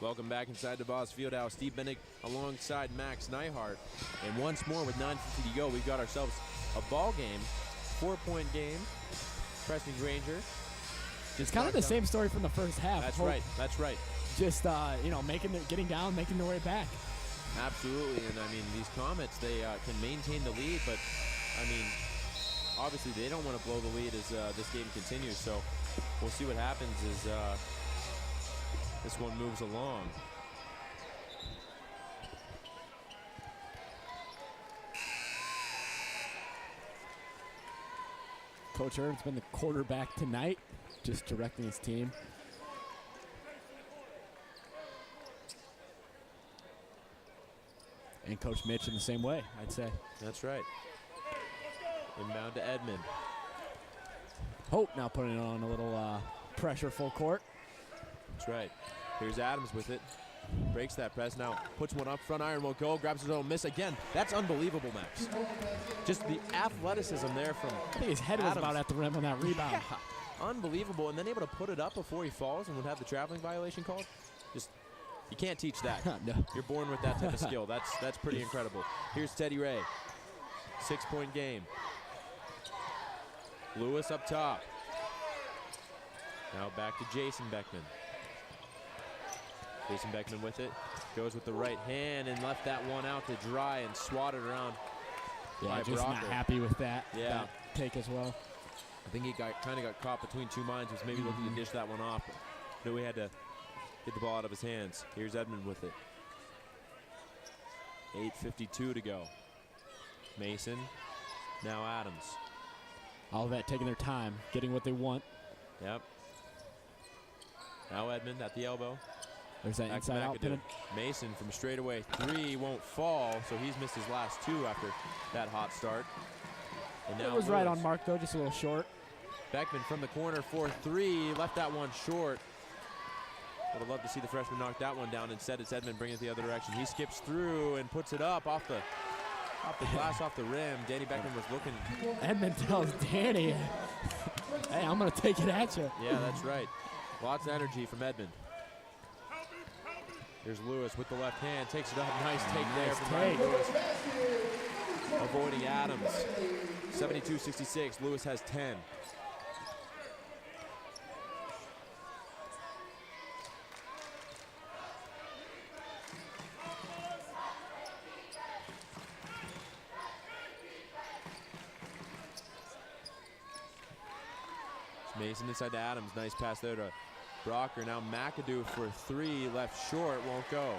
Welcome back inside the Voss Fieldhouse. Steve Bennick alongside Max Neihart. And once more with 9:50 to go, we've got ourselves a ball game, 4-point game. Preston Granger. It's kind of the same story from the first half. That's right. That's right. Just getting down, making their way back. Absolutely, and I mean these Comets, they can maintain the lead, but I mean obviously they don't want to blow the lead as this game continues. So we'll see what happens as this one moves along. Coach Irvin's been the quarterback tonight, just directing his team. And Coach Mitch in the same way, I'd say. That's right. Inbound to Edmond. Hope now putting it on a little pressure full court. That's right. Here's Adams with it. Breaks that press now. Puts one up. Front iron will go. Grabs his own miss again. That's unbelievable, Max. Just the athleticism there from I think his head was Adams. about at the rim on that rebound. Yeah. Unbelievable. And then able to put it up before he falls and would have the traveling violation called. Just, you can't teach that. No. You're born with that type of skill. That's pretty incredible. Here's Teddy Ray. 6-point game. Lewis up top. Now back to Jason Beckman. Jason Beckman with it. Goes with the right hand and left that one out to dry and swatted around. Yeah, just not happy with that, that take as well. I think he kind of got caught between two minds. Was maybe looking to dish that one off. But we had to get the ball out of his hands. Here's Edmond with it. 8:52 to go. Mason. Now Adams. Olivet taking their time, getting what they want. Yep. Now Edmond at the elbow. There's that inside out pin. Mason from straightaway 3 won't fall, so he's missed his last 2 after that hot start. And now it was right on mark though, just a little short. Beckman from the corner for 3, left that one short. Would have loved to see the freshman knock that one down. Instead, it's Edmond bringing it the other direction. He skips through and puts it up off the glass, off the rim. Danny Beckman was looking. Edmond tells Danny, hey, I'm going to take it at you. Yeah, that's right. Lots of energy from Edmond. Here's Lewis with the left hand, takes it up. Nice take there from Lewis. Avoiding Adams. 72-66, Lewis has 10. Mason inside to Adams. Nice pass there to Brocker. Now McAdoo for 3. Left short. Won't go.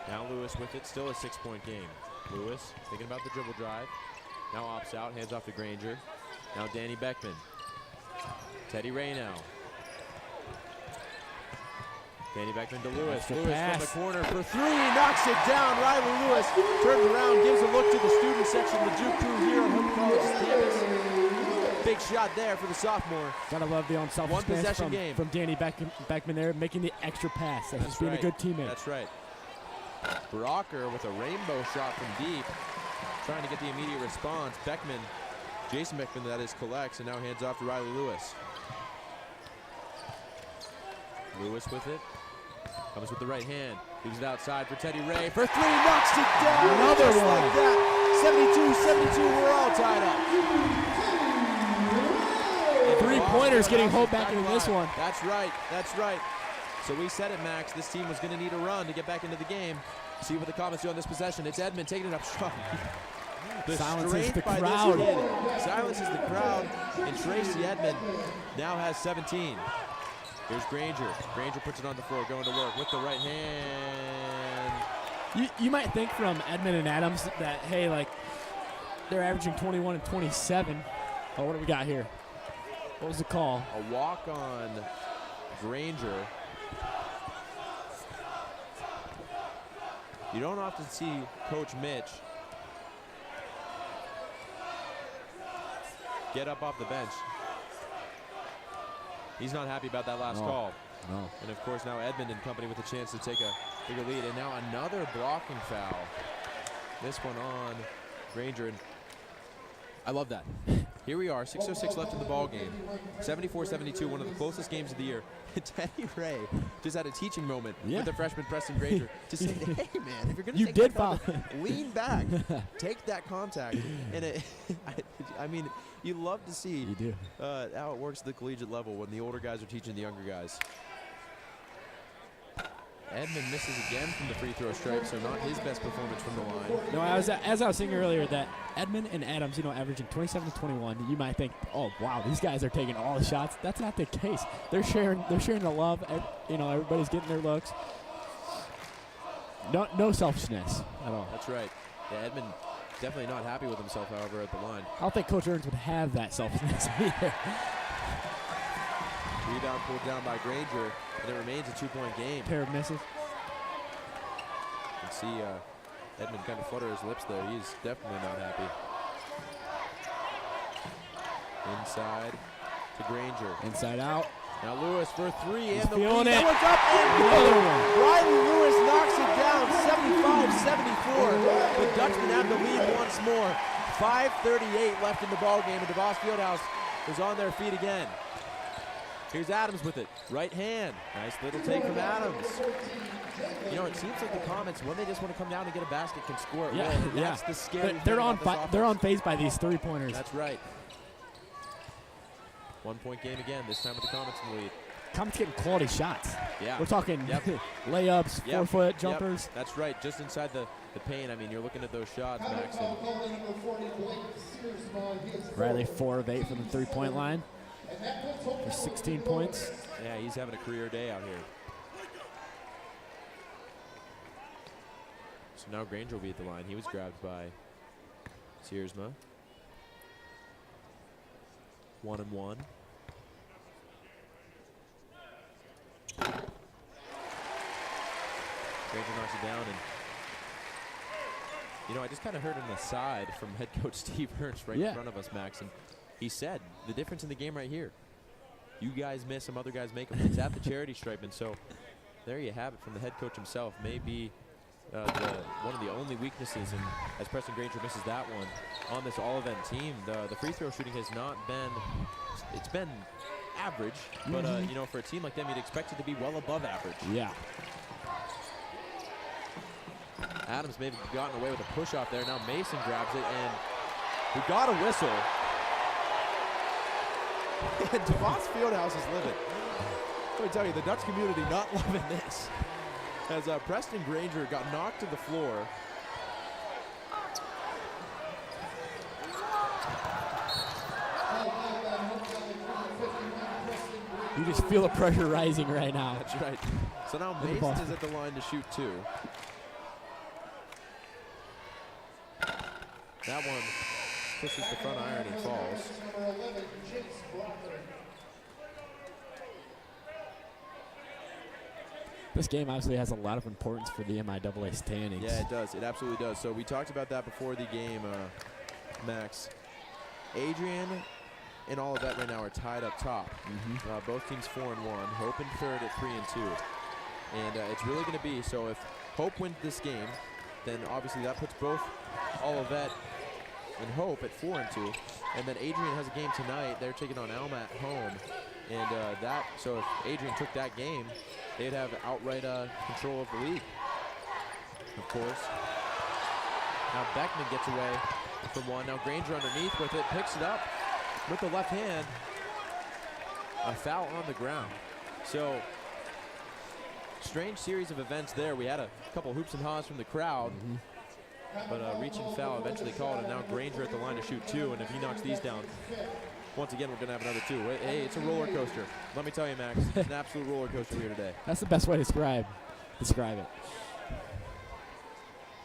Now Lewis with it. Still a 6-point game. Lewis thinking about the dribble drive. Now opts out. Hands off to Granger. Now Danny Beckman. Teddy Ray now. Danny Beckman to Lewis. Lewis from the corner for 3. Knocks it down. Riley Lewis turns around, gives a look to the student section. The Duke crew here on Hope College's campus. Big shot there for the sophomore. Gotta love the unselfishness from Danny Beckman there, making the extra pass. That's just being a good teammate. That's right. Brocker with a rainbow shot from deep, trying to get the immediate response. Beckman, Jason Beckman, that is, collects, and now hands off to Riley Lewis. Lewis with it. Comes with the right hand. Leaves it outside for Teddy Ray for 3. Knocks it down. Another just one. like that. 72-72. We're all tied up. 3-pointers getting Hope back into this one. That's right. That's right. So we said it, Max. This team was going to need a run to get back into the game. See what the Comets do on this possession. It's Edmond taking it up strong. Silences the crowd. Silences the crowd. And Tracy Edmond now has 17. Here's Granger. Granger puts it on the floor, going to work with the right hand. You might think from Edmond and Adams that, hey, like, they're averaging 21 and 27. Oh, what do we got here? What was the call? A walk on Granger. You don't often see Coach Mitch get up off the bench. He's not happy about that last call. No. And of course now Edmond and company with a chance to take a bigger lead. And now another blocking foul. This one on Granger. And I love that. Here we are, 6:06 left in the ball game. 74-72, one of the closest games of the year. Teddy Ray just had a teaching moment with the freshman Preston Granger to say, hey man, if you're going to take that contact, lean back, take that contact. And I mean, you love to see how it works at the collegiate level when the older guys are teaching the younger guys. Edmond misses again from the free throw stripe, so not his best performance from the line. No, as I was saying earlier, that Edmond and Adams, averaging 27-21, you might think, oh wow, these guys are taking all the shots. That's not the case. They're sharing the love. Everybody's getting their looks. No selfishness at all. That's right. Yeah, Edmond definitely not happy with himself, however, at the line. I don't think Coach Ernst would have that selfishness either. Rebound pulled down by Granger, and it remains a 2-point game. Pair of misses. You can see Edmond kind of flutter his lips there. He's definitely not happy. Inside to Granger. Inside out. Now Lewis for 3, He's and the feeling lead. it. That one's up and good. Riley Lewis knocks it down, 75-74. The Dutchman have the lead once more. 5:38 left in the ball game, and DeVos Fieldhouse is on their feet again. Here's Adams with it. Right hand. Nice little take from Adams. It seems like the Comets, when they just want to come down and get a basket, can score it. Yeah, That's the scary thing they're about this offense. They're on phase by these 3-pointers. That's right. 1-point game again, this time with the Comets in the lead. Comets getting quality shots. Yeah. We're talking Yep. layups, Yep. 4-foot jumpers. Yep. That's right, just inside the paint. I mean, you're looking at those shots, Max. Riley 4 of 8 from the 3-point line for 16 points. Yeah, he's having a career day out here. So now Granger will be at the line. He was grabbed by Searsma. 1-1. Granger knocks it down, and you know, I just kind of heard an aside from head coach Steve Ernst right in front of us, Max, and he said the difference in the game right here. You guys miss, some other guys make them. It's at the charity stripe, and so there you have it from the head coach himself. Maybe one of the only weaknesses, and as Preston Granger misses that one on this all-event team, the free throw shooting has not been. It's been average, but you know, for a team like them, you'd expect it to be well above average. Yeah. Adams maybe gotten away with a push off there. Now Mason grabs it, and we got a whistle. And DeVos Fieldhouse is livid. Let me tell you, the Dutch community not loving this. As Preston Granger got knocked to the floor. You just feel the pressure rising right now. That's right. So now Mason is at the line to shoot 2. That one pushes the front iron and falls. This game obviously has a lot of importance for the MIAA standings. Yeah, it does. It absolutely does. So we talked about that before the game, Max. Adrian and Olivet right now are tied up top. Both teams 4-1. Hope in third at 3-2. And it's really going to be, so if Hope wins this game, then obviously that puts both Olivet and Hope at 4-2. And then Adrian has a game tonight. They're taking on Alma at home. And so if Adrian took that game, they'd have outright control of the league, of course. Now Beckman gets away from one. Now Granger underneath with it, picks it up with the left hand. A foul on the ground. So, strange series of events there. We had a couple hoops and haws from the crowd, but a reaching foul eventually called, and now Granger at the line to shoot 2, and if he knocks these down, once again, we're going to have another 2. Hey, it's a roller coaster. Let me tell you, Max, it's an absolute roller coaster here today. That's the best way to describe it.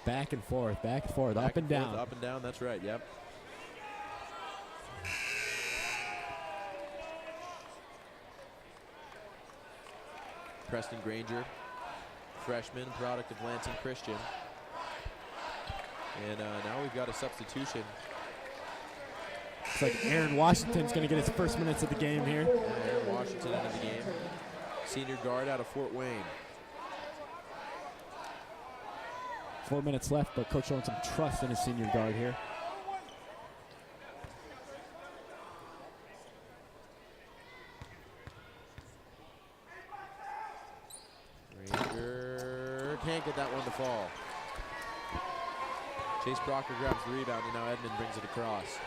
Back and forth, up and down. Up and down, that's right, yep. Preston Granger, freshman, product of Lansing Christian. And now we've got a substitution. It's like Aaron Washington's going to get his first minutes of the game here. Aaron Washington into the game. Senior guard out of Fort Wayne. 4 minutes left, but coach showing some trust in his senior guard here. Granger can't get that one to fall. Chase Brocker grabs the rebound, and now Edmond brings it across.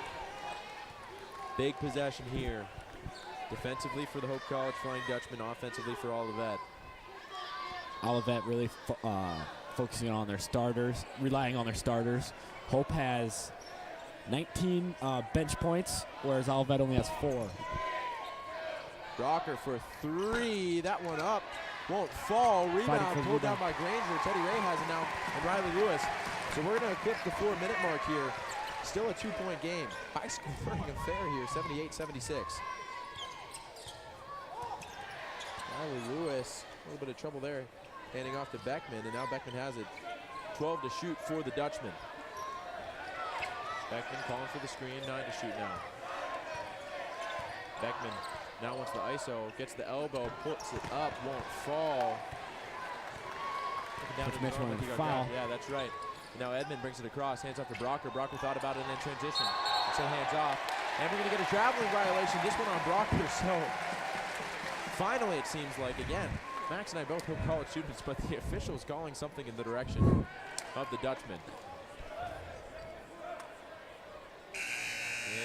Big possession here. Defensively for the Hope College Flying Dutchman, offensively for Olivet. Olivet really focusing on their starters, relying on their starters. Hope has 19 bench points, whereas Olivet only has 4. Brocker for 3. That one up. Won't fall. Rebound pulled down by Granger. Teddy Ray has it now, and Riley Lewis. So we're going to eclipse the 4-minute mark here. Still a 2-point game. High scoring affair here, 78-76. Riley Lewis, a little bit of trouble there, handing off to Beckman, and now Beckman has it. 12 to shoot for the Dutchman. Beckman calling for the screen, 9 to shoot now. Beckman now wants the ISO, gets the elbow, puts it up, won't fall. Down to the north, foul. Yeah, that's right. Now Edmond brings it across, hands off to Brocker. Brocker thought about it in transition. So hands off. And we're going to get a traveling violation. This one on Brocker. So finally, it seems like, again, Max and I both Hope College students, but the official is calling something in the direction of the Dutchman.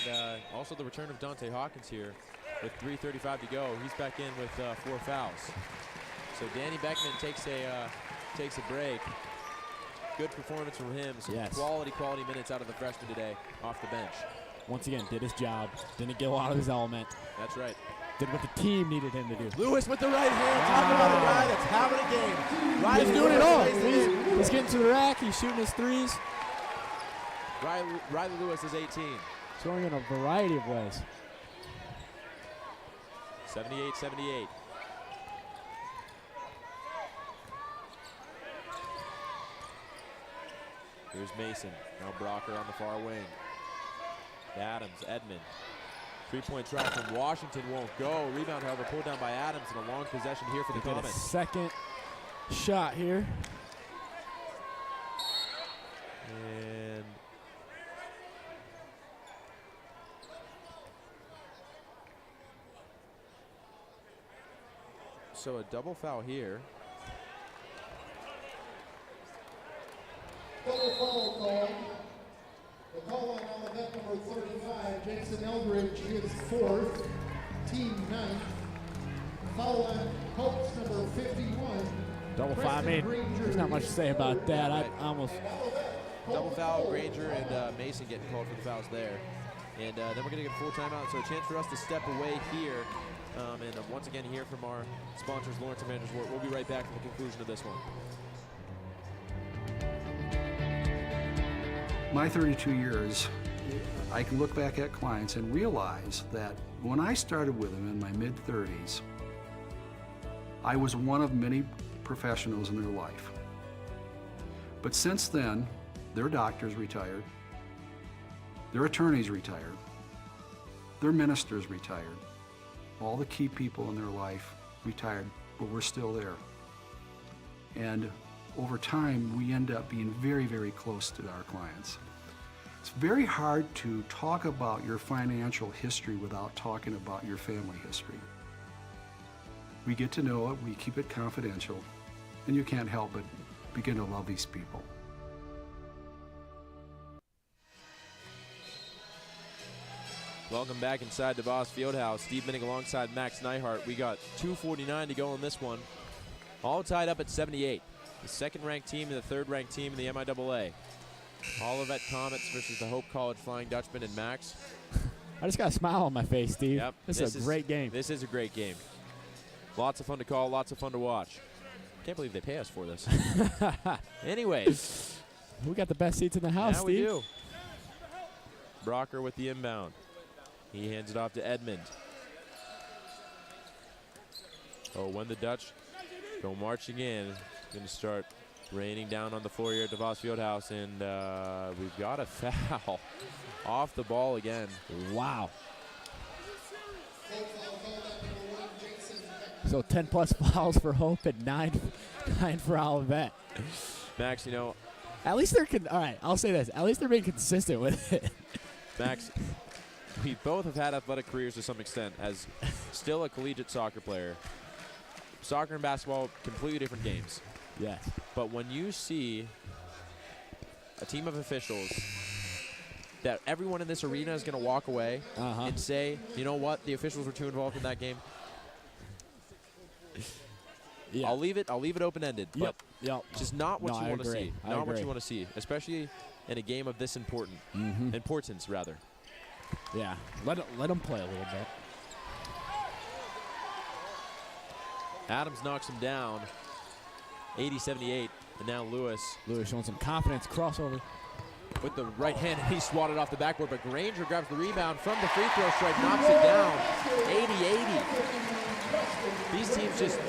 And also the return of Dante Hawkins here with 3:35 to go. He's back in with 4 fouls. So Danny Beckman takes a break. Good performance from him. Some quality minutes out of the freshman today off the bench. Once again, did his job. Didn't get out of his element. That's right. Did what the team needed him to do. Lewis with the right hand. Talking about a guy that's having a game. He's doing it all. He's getting to the rack. He's shooting his threes. Riley Lewis is 18. Scoring in a variety of ways. 78-78. Here's Mason. Now Brocker on the far wing. Adams, Edmond. 3-point try from Washington won't go. Rebound, however, pulled down by Adams, and a long possession here for the Comets. Second shot here. And so a double foul here. Double foul call. The call on Olivet number 35, Jason Eldridge, his 4th, team 9th. Foul on Hopes number 51. Double foul. I mean, there's not much to say about that. I almost. Double foul, Granger and Mason getting called for the fouls there. And then we're going to get a full timeout, so a chance for us to step away here. And once again, hear from our sponsors, Lawrence and Managers. We'll be right back for the conclusion of this one. My 32 years, I can look back at clients and realize that when I started with them in my mid-30s, I was one of many professionals in their life. But since then, their doctors retired, their attorneys retired, their ministers retired, all the key people in their life retired, but we're still there. And over time, we end up being very, very close to our clients. It's very hard to talk about your financial history without talking about your family history. We get to know it, we keep it confidential, and you can't help but begin to love these people. Welcome back inside the Voss Fieldhouse. Steve Minnick alongside Max Neihart. We got 2:49 to go in this one. All tied up at 78. The second-ranked team and the third-ranked team in the MIAA. Olivet Comets versus the Hope College Flying Dutchman and Max. I just got a smile on my face, Steve. Yep. This is a great game. This is a great game. Lots of fun to call, lots of fun to watch. Can't believe they pay us for this. Anyways. We got the best seats in the house, yeah, Steve. We do. Brocker with the inbound. He hands it off to Edmond. Oh, when the Dutch go marching in, going to start raining down on the floor here at DeVos Fieldhouse, and we've got a foul off the ball again. Wow. So 10+ fouls for Hope and 9 for Olivet. Max, you know. At least they're, all right, I'll say this. At least they're being consistent with it. Max, we both have had athletic careers to some extent as still a collegiate soccer player. Soccer and basketball, completely different games. Yes. But when you see a team of officials that everyone in this arena is going to walk away and say, you know what, the officials were too involved in that game. Yeah. I'll leave it open-ended. Yep. Just not what you want to see. Not what you want to see, especially in a game of this importance rather. Yeah. Let them play a little bit. Adams knocks him down. 80-78, and now Lewis. Lewis showing some confidence, crossover. With the right hand, he swatted off the backboard, but Granger grabs the rebound from the free throw stripe, knocks it down. 80-80. These teams just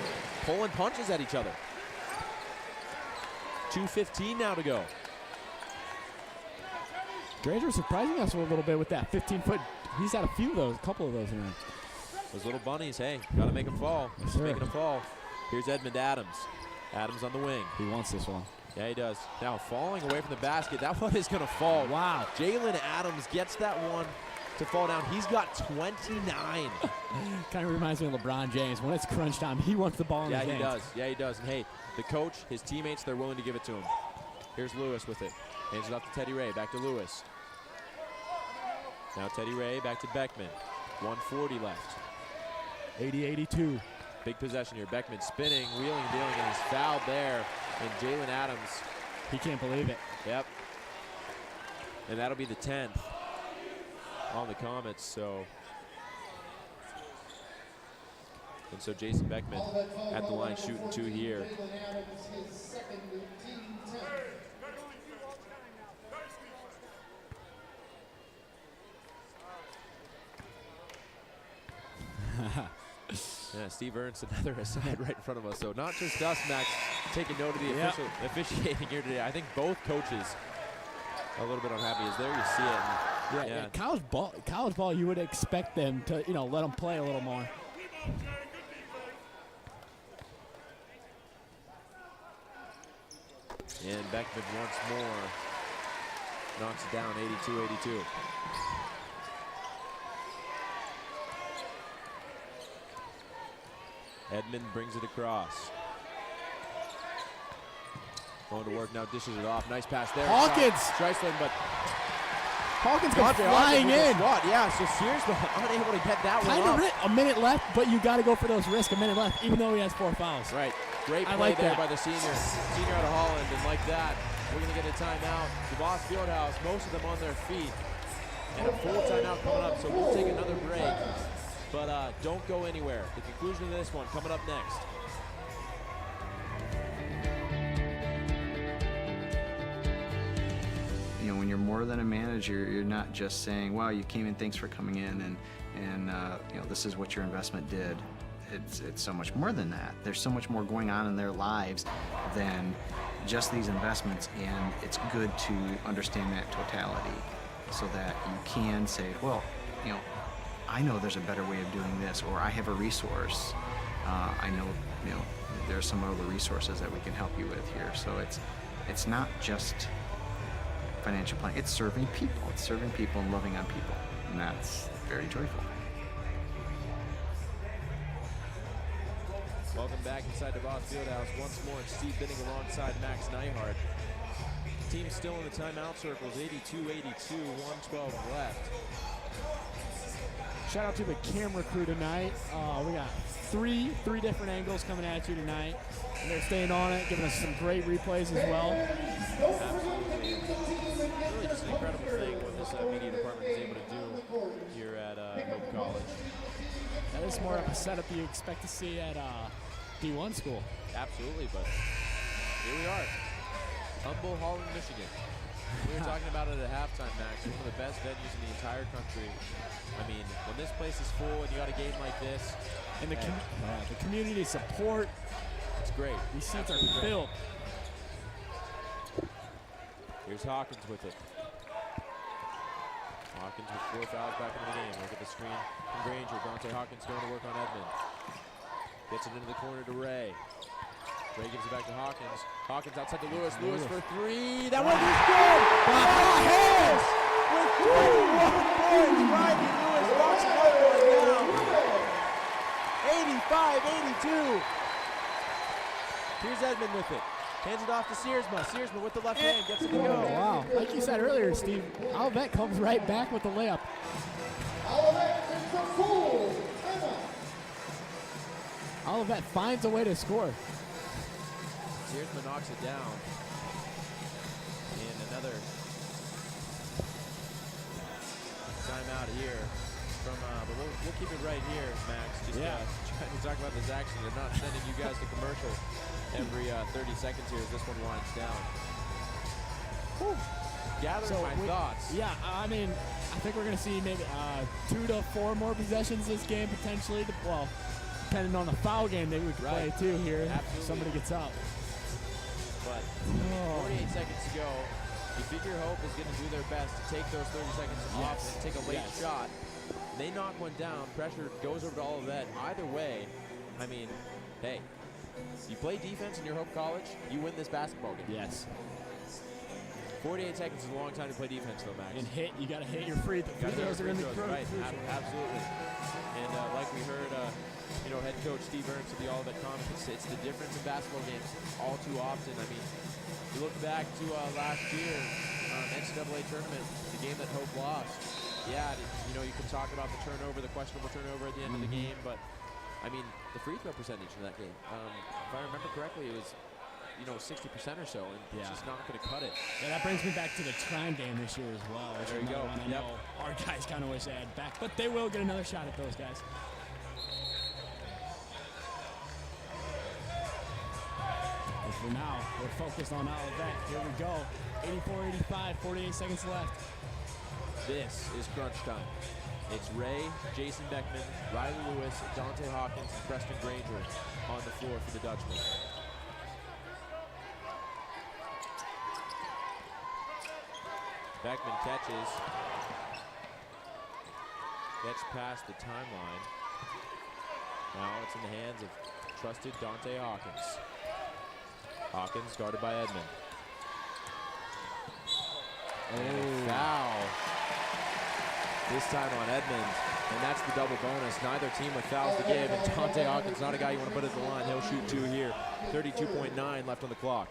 pulling punches at each other. 2:15 now to go. Granger surprising us a little bit with that 15-foot. He's had a few of those, a couple of those in there. Those little bunnies, hey, got to make them fall. Yes, He's making them fall. Here's Edmond Adams. Adams on the wing. He wants this one. Yeah, he does. Now falling away from the basket. That one is going to fall. Wow. Jalen Adams gets that one to fall down. He's got 29. Kind of reminds me of LeBron James. When it's crunch time, he wants the ball in his hands. Yeah, he does. Yeah, he does. And hey, the coach, his teammates, they're willing to give it to him. Here's Lewis with it. Hands it off to Teddy Ray. Back to Lewis. Now Teddy Ray back to Beckman. 1:40 left. 80-82. Big possession here. Beckman spinning, wheeling, dealing, and he's fouled there. And Jalen Adams. He can't believe it. Yep. And that'll be the 10th on the Comets. So. And so Jason Beckman at the line shooting 2 here. Yeah, Steve Ernst, another aside right in front of us. So not just us, Max, taking note of the officiating here today. I think both coaches are a little bit unhappy. As there you see it. And yeah. College ball, you would expect them to, let them play a little more. And Beckman once more knocks it down, 82-82. Edmond brings it across. Going to work now, dishes it off. Nice pass there. Hawkins! Streisland, but Hawkins goes flying in. Yeah, so Sears unable to get that one up. A minute left, but you got to go for those risks. A minute left, even though he has 4 fouls. Right. Great play there by the senior out of Holland. And like that, we're going to get a timeout. DeVos Fieldhouse, most of them on their feet. And a full timeout coming up, so we'll take another break. But don't go anywhere. The conclusion of this one coming up next. When you're more than a manager, you're not just saying, wow, you came in, thanks for coming in, and this is what your investment did. It's so much more than that. There's so much more going on in their lives than just these investments, and it's good to understand that totality so that you can say, well, I know there's a better way of doing this, or I have a resource. I know, there's some other resources that we can help you with here. So it's not just financial planning. It's serving people. It's serving people and loving on people, and that's very joyful. Welcome back inside DeVos Fieldhouse once more. Steve Binning alongside Max Neihart. Team still in the timeout circles, 82-82, 1:12 left. Shout out to the camera crew tonight. We got three different angles coming at you tonight. And they're staying on it, giving us some great replays as well. Absolutely. Really just an incredible thing what this media department is able to do here at Hope College. That is more of a setup you expect to see at D1 school. Absolutely, but here we are. Humble, Holland, Michigan. We were talking about it at halftime, Max. It's one of the best venues in the entire country. I mean, when this place is full and you got a game like this. And the community support. It's great. These seats are filled. Here's Hawkins with it. Hawkins with 4 fouls back into the game. Look at the screen from Granger. Dante Hawkins going to work on Edmond. Gets it into the corner to Ray. Ray gives it back to Hawkins. Hawkins outside to Lewis. Lewis for 3. That one is good! Harris with 21 points. Riley Lewis knocks another one down. 85-82. Here's Edmond with it. Hands it off to Searsma. Searsma with the left hand gets it to go. Wow. Like you said earlier, Steve, Olivet comes right back with the layup. Olivet finds a way to score. Searsma knocks it down. And another timeout here from, but we'll keep it right here, Max. Just trying to talk about this action. They're not sending you guys to commercial every 30 seconds here as this one winds down. Whew. Gathering my thoughts. Yeah, I mean, I think we're going to see maybe 2 to 4 more possessions this game potentially. Well, depending on the foul game, maybe we could play too here. Absolutely. Somebody gets up. But 48 seconds to go. You figure Hope is going to do their best to take those 30 seconds off and take a late shot. They knock one down. Pressure goes over to Olivet. Either way, I mean, hey, you play defense in your Hope College, you win this basketball game. Yes. 48 seconds is a long time to play defense, though, Max. And you got to hit your free throws. Are in the right, absolutely. And like we heard, head coach Steve Ernst of the Olivet Comets, it's the difference in basketball games all too often. I mean, you look back to last year, NCAA tournament, the game that Hope lost. Yeah, you can talk about the turnover, the questionable turnover at the end of the game, but I mean, the free throw percentage in that game, if I remember correctly, it was 60% or so, and it's just not going to cut it. Yeah, that brings me back to the Trine game this year as well. There you go. I know our guys kind of wish they had back, but they will get another shot at those guys. But for now, we're focused on Olivet. Here we go. 84-85, 48 seconds left. This is crunch time. It's Ray, Jason Beckman, Riley Lewis, Dante Hawkins, and Preston Granger on the floor for the Dutchman. Beckman catches, gets past the timeline. Now it's in the hands of trusted Dante Hawkins. Hawkins guarded by Edmond. And a foul. This time on Edmond, and that's the double bonus. Neither team with fouls to give, and Dante Hawkins, not a guy you want to put at the line. He'll shoot 2 here. 32.9 left on the clock.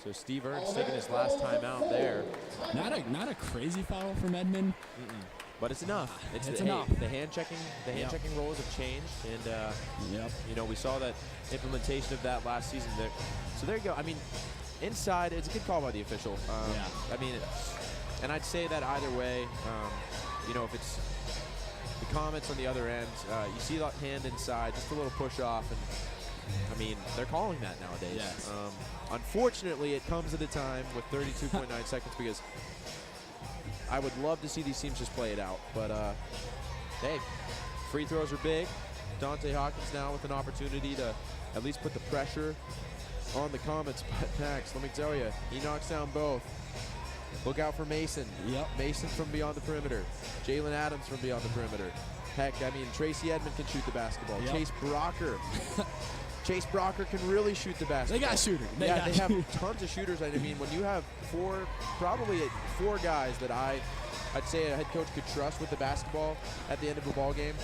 So Steve Ernst taking his last time out there. Not a crazy foul from Edmond. But it's enough. It's enough. The hand checking roles have changed, and we saw that implementation of that last season. So there you go. I mean, inside, it's a good call by the official. I mean, and I'd say that either way. If it's the Comets on the other end, you see that hand inside, just a little push off, and I mean, they're calling that nowadays. Yes. Unfortunately, it comes at a time with 32.9 seconds because I would love to see these teams just play it out. But, hey, free throws are big. Dante Hawkins now with an opportunity to at least put the pressure on the Comets. But Max, let me tell you, he knocks down both. Look out for Mason. Yep. Mason from beyond the perimeter. Jalen Adams from beyond the perimeter. Heck, I mean, Tracy Edmond can shoot the basketball. Yep. Chase Brocker can really shoot the basketball. They got shooters. They have tons of shooters. I mean, when you have probably four guys that I'd say a head coach could trust with the basketball at the end of a ball game,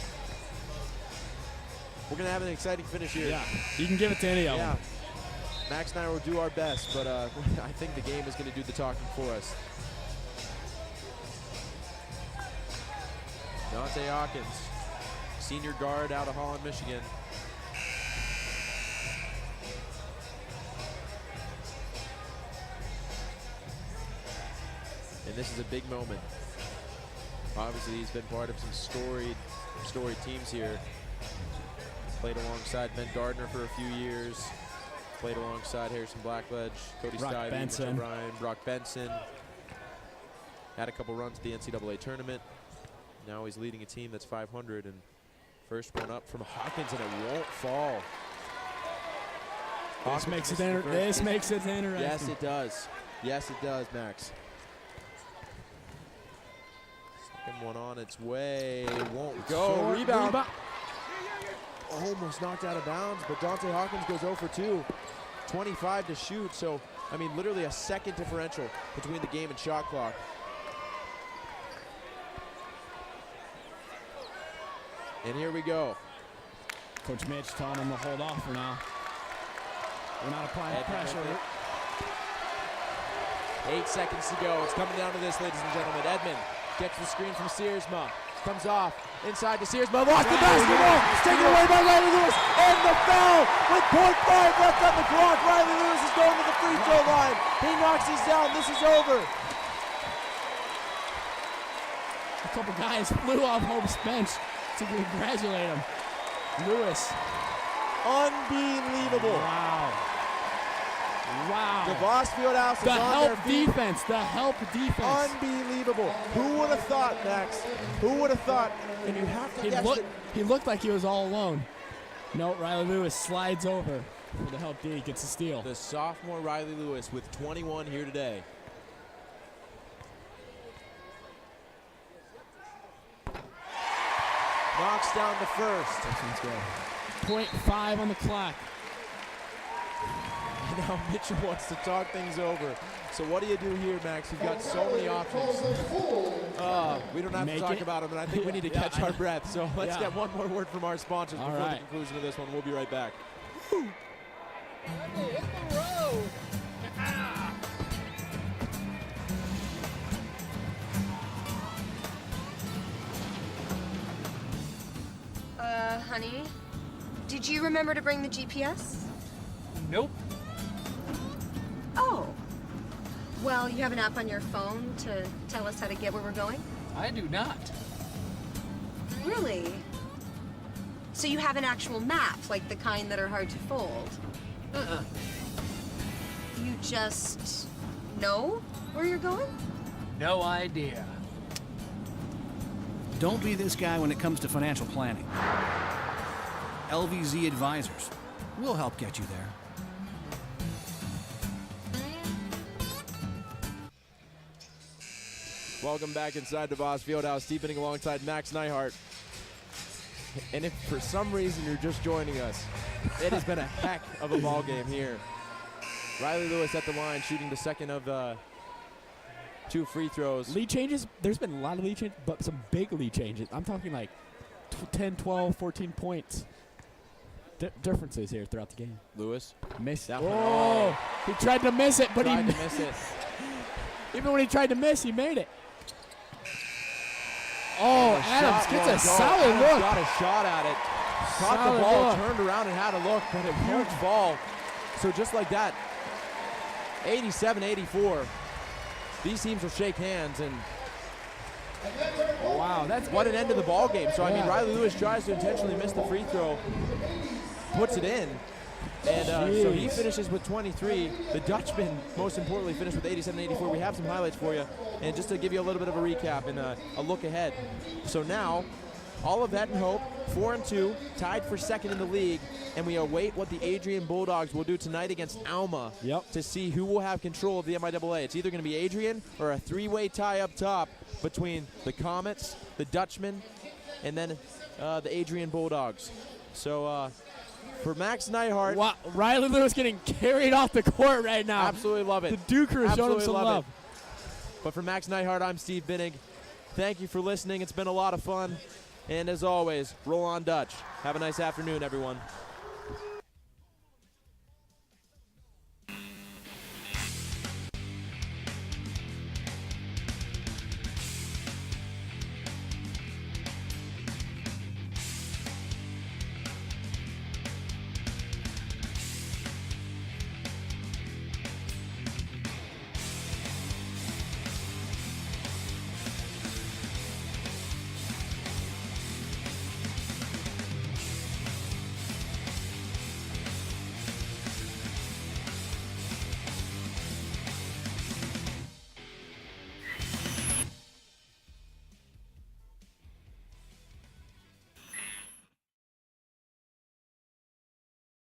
we're going to have an exciting finish here. Yeah, you can give it to any of them. Max and I will do our best, but I think the game is going to do the talking for us. Dante Hawkins, senior guard out of Holland, Michigan. And this is a big moment. Obviously, he's been part of some storied teams here. Played alongside Ben Gardner for a few years. Played alongside Harrison Blackledge, Cody Stivey, Mitch O'Brien, Brock Benson. Had a couple runs at the NCAA tournament. Now he's leading a team that's 500, and first one up from Hawkins, and it won't fall. This makes it interesting. Yes, it does. Yes, it does, Max. Second one on its way. Won't go. Short Rebound. Almost knocked out of bounds, but Dante Hawkins goes 0 for 2. 25 to shoot, so, I mean, literally a second differential between the game and shot clock. And here we go. Coach Mitch telling him to hold off for now. We're not applying pressure. 8 seconds to go. It's coming down to this, ladies and gentlemen. Edmond gets the screen from Searsma. Comes off inside to Searsma. Lost the basketball. Taken away by Riley Lewis. And the foul with 0.5 left on the clock. Riley Lewis is going to the free throw line. He knocks these down. This is over. A couple guys flew off Hope's bench to congratulate him. Lewis. Unbelievable. Wow. DeVos Fieldhouse is on their feet. The help defense. Unbelievable. Who would have thought, Max? Who would have thought? And you have to guess that he looked like he was all alone. No, Riley Lewis slides over for the help D, gets a steal. The sophomore Riley Lewis with 21 here today. Knocks down the first. Let's go. 0.5 on the clock. Now Mitchell wants to talk things over. So what do you do here, Max? You've got so many options. We don't have to talk about them, and I think we need to catch our breath. So let's get one more word from our sponsors before the conclusion of this one. We'll be right back. Hit the road. funny. Did you remember to bring the GPS? Nope. Oh. Well, you have an app on your phone to tell us how to get where we're going? I do not. Really? So you have an actual map, like the kind that are hard to fold? Uh-uh. You just know where you're going? No idea. Don't be this guy when it comes to financial planning. LVZ Advisors. We'll help get you there. Welcome back inside the Voss Fieldhouse. Deepening alongside Max Neihart. And if for some reason you're just joining us, it has been a heck of a ball game here. Riley Lewis at the line, shooting the second of 2 free throws. Lead changes, there's been a lot of lead changes, but some big lead changes. I'm talking like 10, 12, 14 points. Differences here throughout the game. Lewis missed that one. Oh, he tried to miss it, but tried to miss it. Even when he tried to miss, he made it. Oh, Adams gets a solid look. Got a shot at it. Caught the ball, turned around and had a look, but it won't fall. So just like that, 87-84. These teams will shake hands, and wow, that's what an end to the ball game. So I mean, Riley Lewis tries to intentionally miss the free throw, puts it in, and so he finishes with 23. The Dutchman, most importantly, finished with 87-84. We have some highlights for you, and just to give you a little bit of a recap and a look ahead. So now, Olivet and Hope, 4-2, tied for second in the league, and we await what the Adrian Bulldogs will do tonight against Alma to see who will have control of the MIAA. It's either going to be Adrian or a 3-way tie up top between the Comets, the Dutchman, and then the Adrian Bulldogs. So for Max Neihart. Wow, Riley Lewis getting carried off the court right now. Absolutely love it. The Duker is showing him some love. But for Max Neihart, I'm Steve Binnig. Thank you for listening. It's been a lot of fun. And as always, roll on Dutch. Have a nice afternoon, everyone.